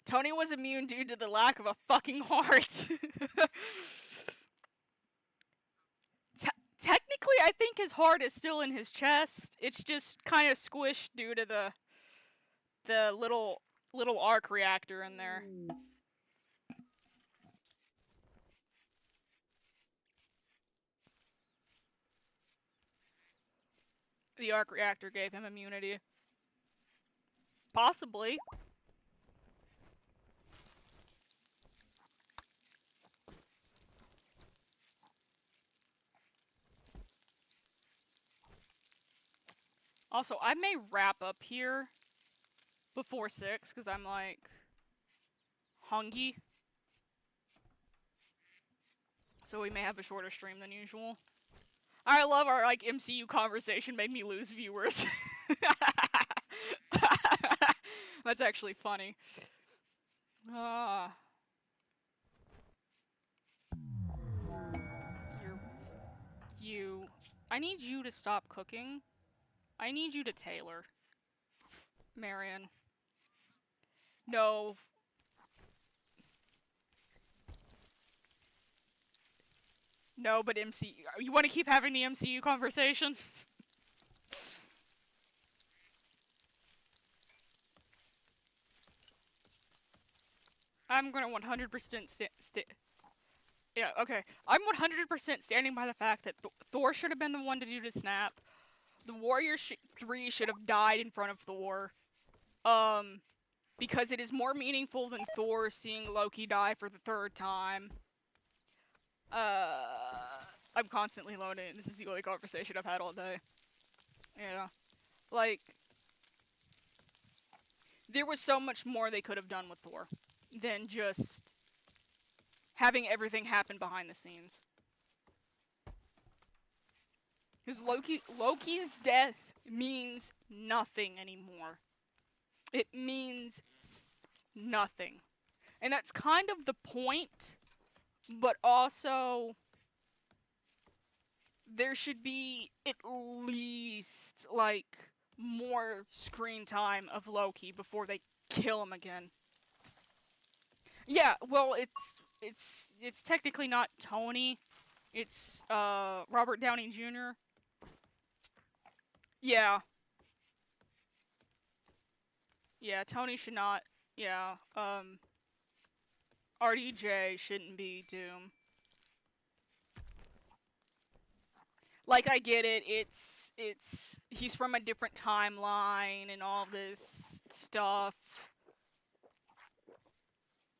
Tony was immune due to the lack of a fucking heart. Technically, I think his heart is still in his chest. It's just kind of squished due to the little arc reactor in there. The arc reactor gave him immunity. Possibly. Also, I may wrap up here before 6 because I'm like hungry. So we may have a shorter stream than usual. I love our like MCU conversation made me lose viewers. That's actually funny. You. I need you to stop cooking. I need you to tailor. Marion. No. No, but MCU. You want to keep having the MCU conversation? I'm gonna 100% yeah, okay. I'm 100% standing by the fact that Thor should have been the one to do the snap. The Warrior 3 should have died in front of Thor. Because it is more meaningful than Thor seeing Loki die for the 3rd time. I'm constantly loading. This is the only conversation I've had all day. Yeah. Like, there was so much more they could have done with Thor than just having everything happen behind the scenes. Because Loki's death means nothing anymore. It means nothing. And that's kind of the point, but also there should be at least, like, more screen time of Loki before they kill him again. Yeah, well, it's technically not Tony. It's Robert Downey Jr. Yeah. Yeah, Tony should not. Yeah, RDJ shouldn't be Doom. Like, I get it, he's from a different timeline and all this stuff.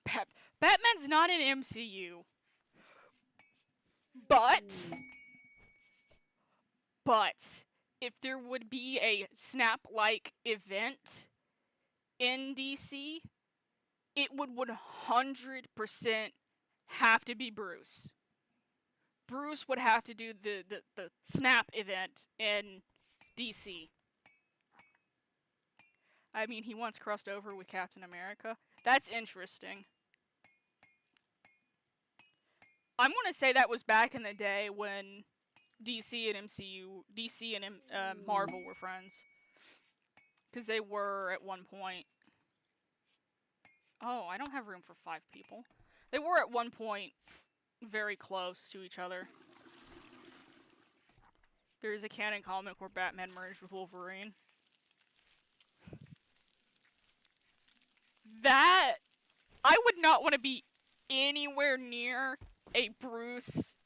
Batman's not an MCU. But, if there would be a snap-like event in DC, it would 100% have to be Bruce. Bruce would have to do the snap event in DC. I mean, he once crossed over with Captain America. That's interesting. I'm gonna say that was back in the day when DC and Marvel were friends. Because they were at one point. Oh, I don't have room for 5 people. They were at one point very close to each other. There's a canon comic where Batman merged with Wolverine. That... I would not want to be anywhere near a Bruce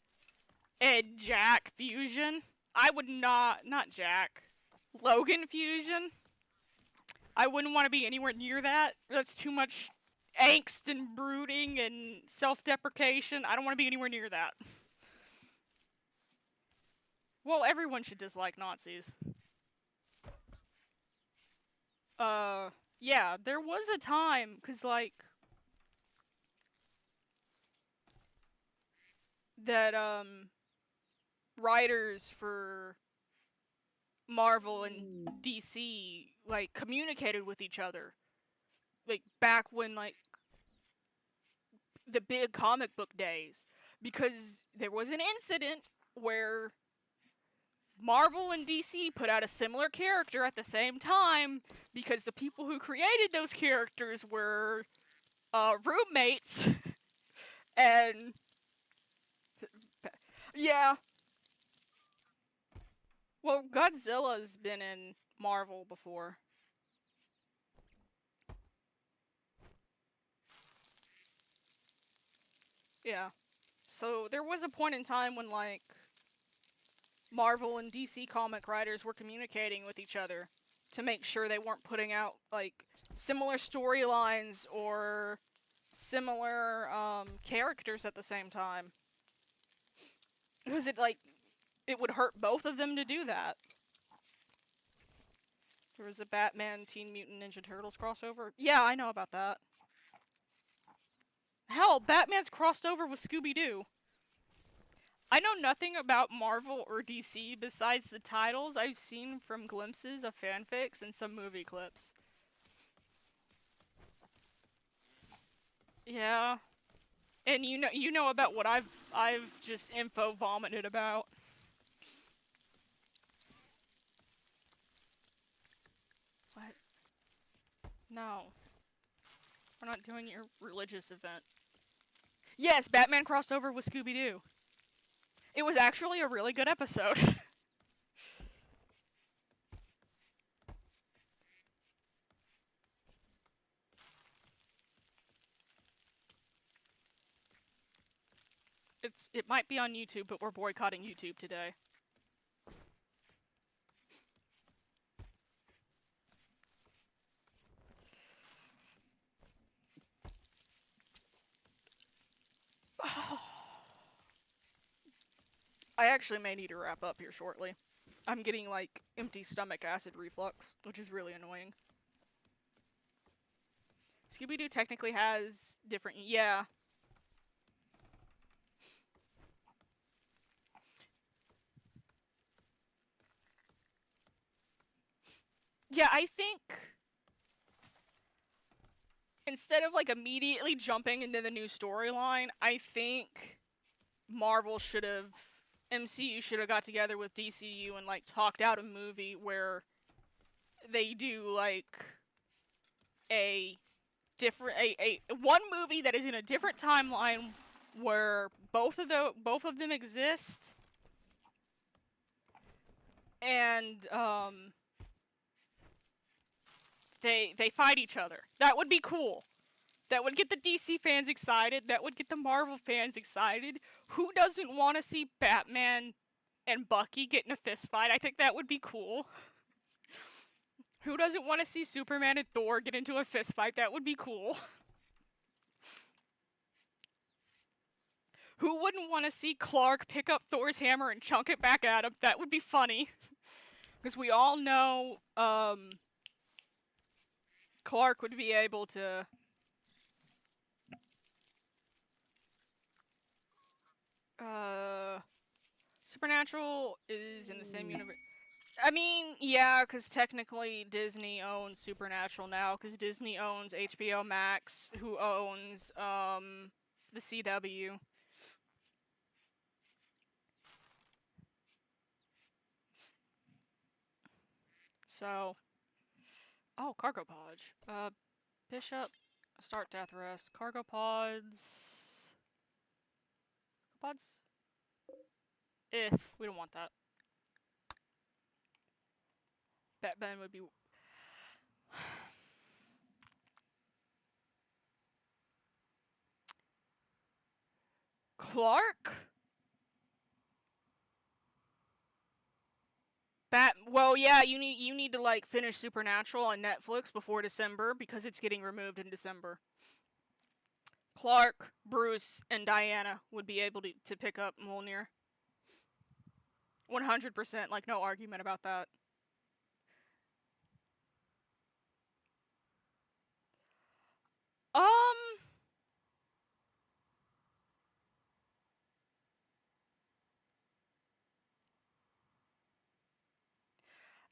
and Jack fusion. I would not Jack. Logan fusion. I wouldn't want to be anywhere near that. That's too much angst and brooding and self-deprecation. I don't want to be anywhere near that. Well, everyone should dislike Nazis. Yeah, there was a time, cause like... that, writers for Marvel and DC, like, communicated with each other. Like, back when, like, the big comic book days. Because there was an incident where Marvel and DC put out a similar character at the same time because the people who created those characters were, roommates. And... yeah. Well, Godzilla's been in Marvel before. Yeah. So there was a point in time when, like, Marvel and DC comic writers were communicating with each other to make sure they weren't putting out, like, similar storylines or similar, characters at the same time. Because it would hurt both of them to do that. There was a Batman Teen Mutant Ninja Turtles crossover. Yeah, I know about that. Hell, Batman's crossed over with Scooby-Doo. I know nothing about Marvel or DC besides the titles I've seen from glimpses of fanfics and some movie clips. Yeah. And you know about what I've just info vomited about. What? No. We're not doing your religious event. Yes, Batman crossed over with Scooby-Doo. It was actually a really good episode. It might be on YouTube, but we're boycotting YouTube today. I actually may need to wrap up here shortly. I'm getting, like, empty stomach acid reflux, which is really annoying. Scooby-Doo technically has different... yeah. Yeah, I think... instead of, like, immediately jumping into the new storyline, I think Marvel should have... MCU should have got together with DCU and, like, talked out a movie where they do, like, a different... one movie that is in a different timeline where both of them exist, and, they fight each other. That would be cool. That would get the DC fans excited. That would get the Marvel fans excited. Who doesn't want to see Batman and Bucky get in a fist fight? I think that would be cool. Who doesn't want to see Superman and Thor get into a fist fight? That would be cool. Who wouldn't want to see Clark pick up Thor's hammer and chunk it back at him? That would be funny. Because we all know, Clark would be able to... Supernatural is in the same universe. I mean, yeah, because technically Disney owns Supernatural now, because Disney owns HBO Max, who owns, the CW. So... oh, cargo podge. Bishop, start death rest. Cargo pods... pods? We don't want that. Batman would be... Clark? Well, yeah, you need to like finish Supernatural on Netflix before December because it's getting removed in December. Clark, Bruce, and Diana would be able to pick up Mjolnir. 100%, like no argument about that. Um,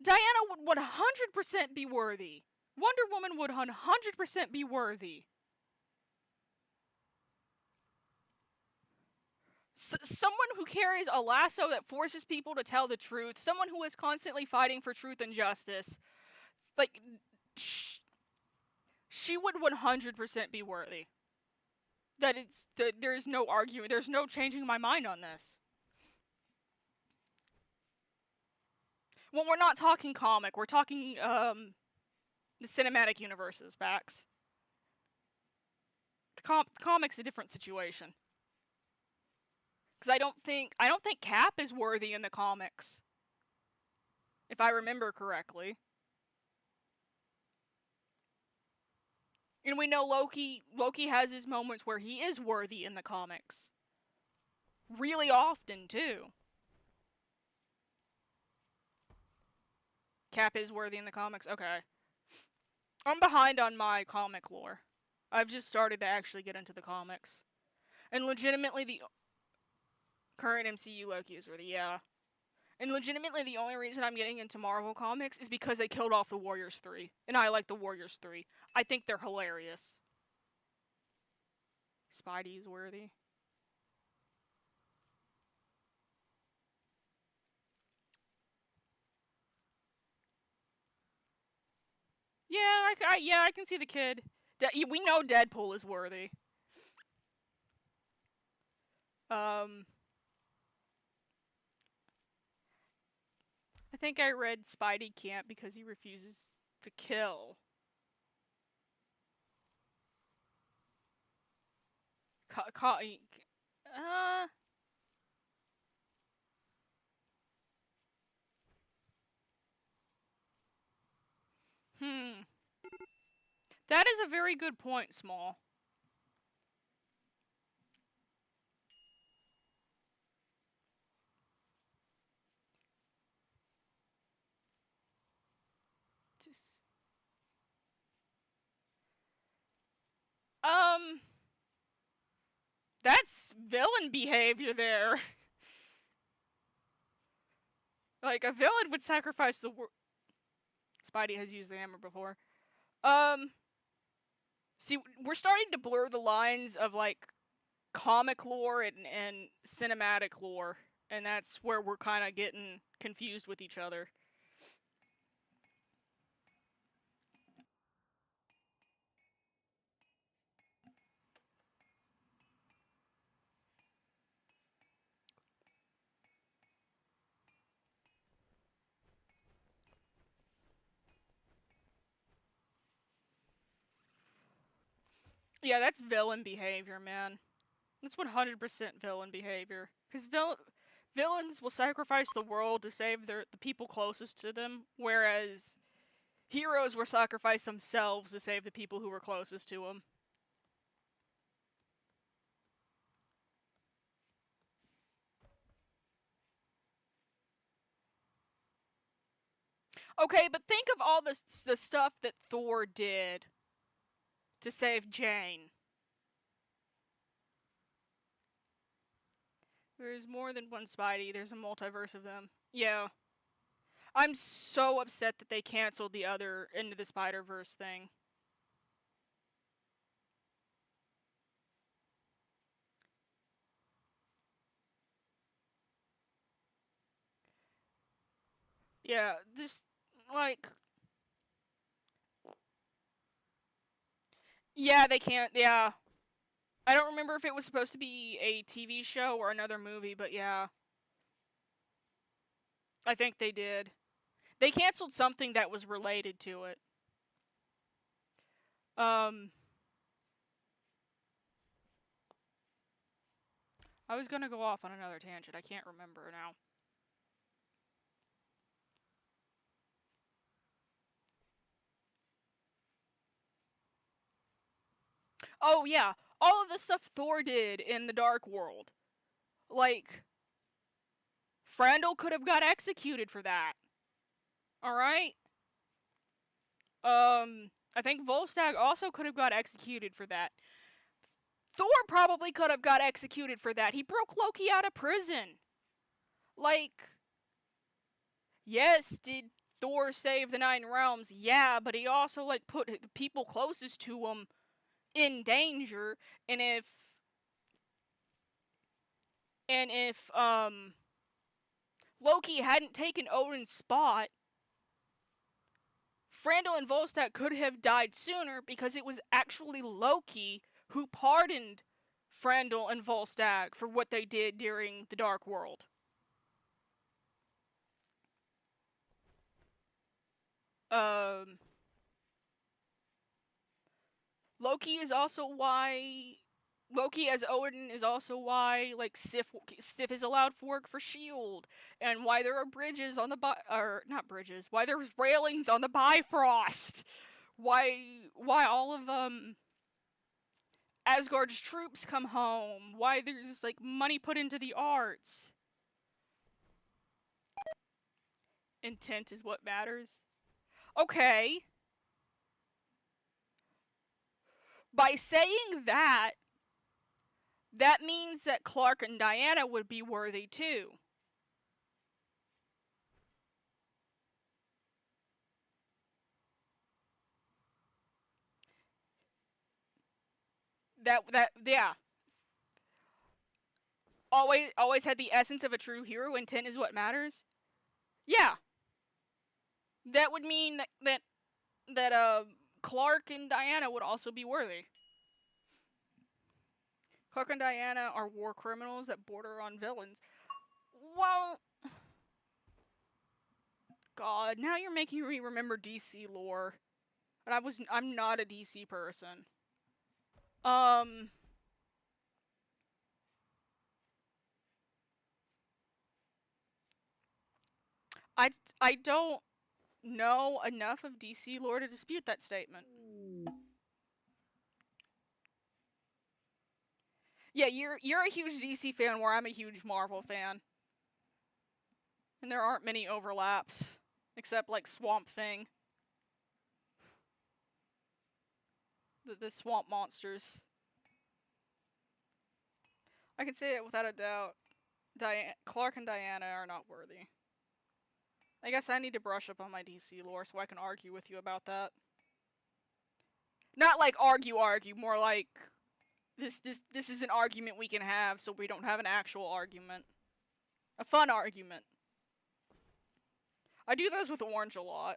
Diana would 100% be worthy. Wonder Woman would 100% be worthy. Someone who carries a lasso that forces people to tell the truth, someone who is constantly fighting for truth and justice. Like, she would 100% be worthy. There is no argument, there's no changing my mind on this. Well, we're not talking comic, we're talking, the cinematic universes, Bax. The comic's a different situation. Because I don't think Cap is worthy in the comics. If I remember correctly. And we know Loki has his moments where he is worthy in the comics. Really often, too. Cap is worthy in the comics? Okay. I'm behind on my comic lore. I've just started to actually get into the comics. And legitimately the current MCU Loki is worthy, yeah. And legitimately the only reason I'm getting into Marvel comics is because they killed off the Warriors 3. And I like the Warriors 3. I think they're hilarious. Spidey's worthy. Yeah, I can see the kid. We know Deadpool is worthy. I think I read Spidey can't because he refuses to kill. That is a very good point, Small. That's villain behavior there. Like, a villain would sacrifice the world. Spidey has used the hammer before. See, we're starting to blur the lines of, like, comic lore and cinematic lore. And that's where we're kind of getting confused with each other. Yeah, that's villain behavior, man. That's 100% villain behavior. Because villains will sacrifice the world to save the people closest to them, whereas heroes will sacrifice themselves to save the people who were closest to them. Okay, but think of all the stuff that Thor did to save Jane. There's more than one Spidey. There's a multiverse of them. Yeah. I'm so upset that they canceled the other Into the Spider-Verse thing. Yeah, this, like... Yeah, they can't, yeah. I don't remember if it was supposed to be a TV show or another movie, but yeah. I think they did. They canceled something that was related to it. I was gonna go off on another tangent. I can't remember now. Oh yeah, all of the stuff Thor did in the Dark World. Like, Frandl could have got executed for that. Alright? I think Volstagg also could have got executed for that. Thor probably could have got executed for that. He broke Loki out of prison. Like, yes, did Thor save the Nine Realms? Yeah, but he also, like, put the people closest to him in danger, and if Loki hadn't taken Odin's spot, Frandl and Volstagg could have died sooner because it was actually Loki who pardoned Frandl and Volstagg for what they did during the Dark World. Loki is also why Loki as Odin is also why, like, Sif is allowed to work for S.H.I.E.L.D. and why there are bridges on the or not bridges, why there's railings on the Bifrost, why all of Asgard's troops come home, why there's, like, money put into the arts. Intent is what matters. Okay. By saying that, that means that Clark and Diana would be worthy too. Yeah. Always had the essence of a true hero. Intent is what matters. Yeah. That would mean that Clark and Diana would also be worthy. Clark and Diana are war criminals that border on villains. Well, God, now you're making me remember DC lore. And I'm not a DC person. I don't know enough of DC lore to dispute that statement. Yeah, you're a huge DC fan where I'm a huge Marvel fan. And there aren't many overlaps. Except, like, Swamp Thing. The swamp monsters. I can say it without a doubt. Clark and Diana are not worthy. I guess I need to brush up on my DC lore so I can argue with you about that. Not like argue, more like this is an argument we can have so we don't have an actual argument. A fun argument. I do those with Orange a lot.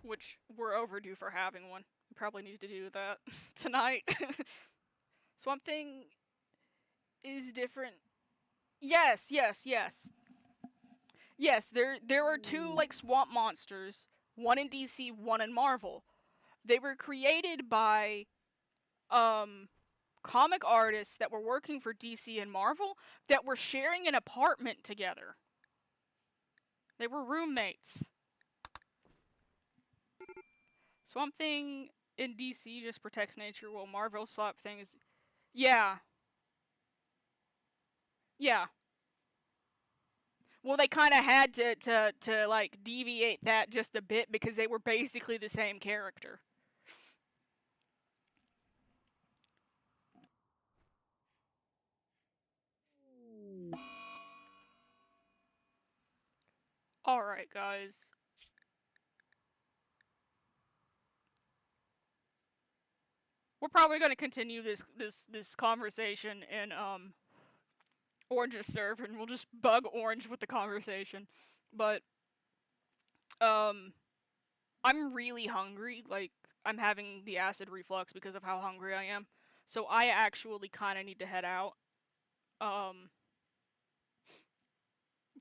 Which we're overdue for having one. We probably need to do that tonight. Swamp Thing is different. Yes. Yes, there are two, like, swamp monsters. One in DC, one in Marvel. They were created by comic artists that were working for DC and Marvel that were sharing an apartment together. They were roommates. Swamp Thing in DC just protects nature, while Marvel Swamp Thing is... Yeah. Well, they kind of had to like, deviate that just a bit because they were basically the same character. Alright, guys. We're probably going to continue this conversation in Orange's server, and we'll just bug Orange with the conversation. But I'm really hungry. Like, I'm having the acid reflux because of how hungry I am. So I actually kind of need to head out.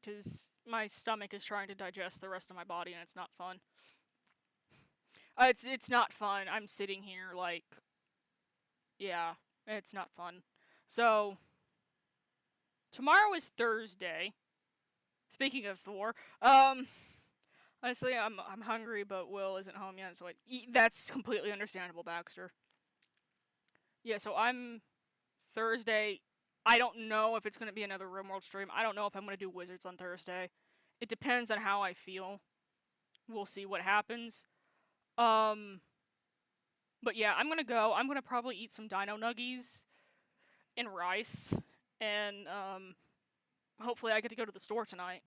because my stomach is trying to digest the rest of my body, and it's not fun. It's not fun. I'm sitting here like, yeah, it's not fun. So tomorrow is Thursday. Speaking of Thor, honestly, I'm hungry, but Will isn't home yet, so that's completely understandable, Baxter. Yeah, so I'm Thursday. I don't know if it's going to be another RimWorld stream. I don't know if I'm going to do Wizards on Thursday. It depends on how I feel. We'll see what happens. But yeah, I'm going to go. I'm going to probably eat some dino nuggies and rice. And hopefully I get to go to the store tonight.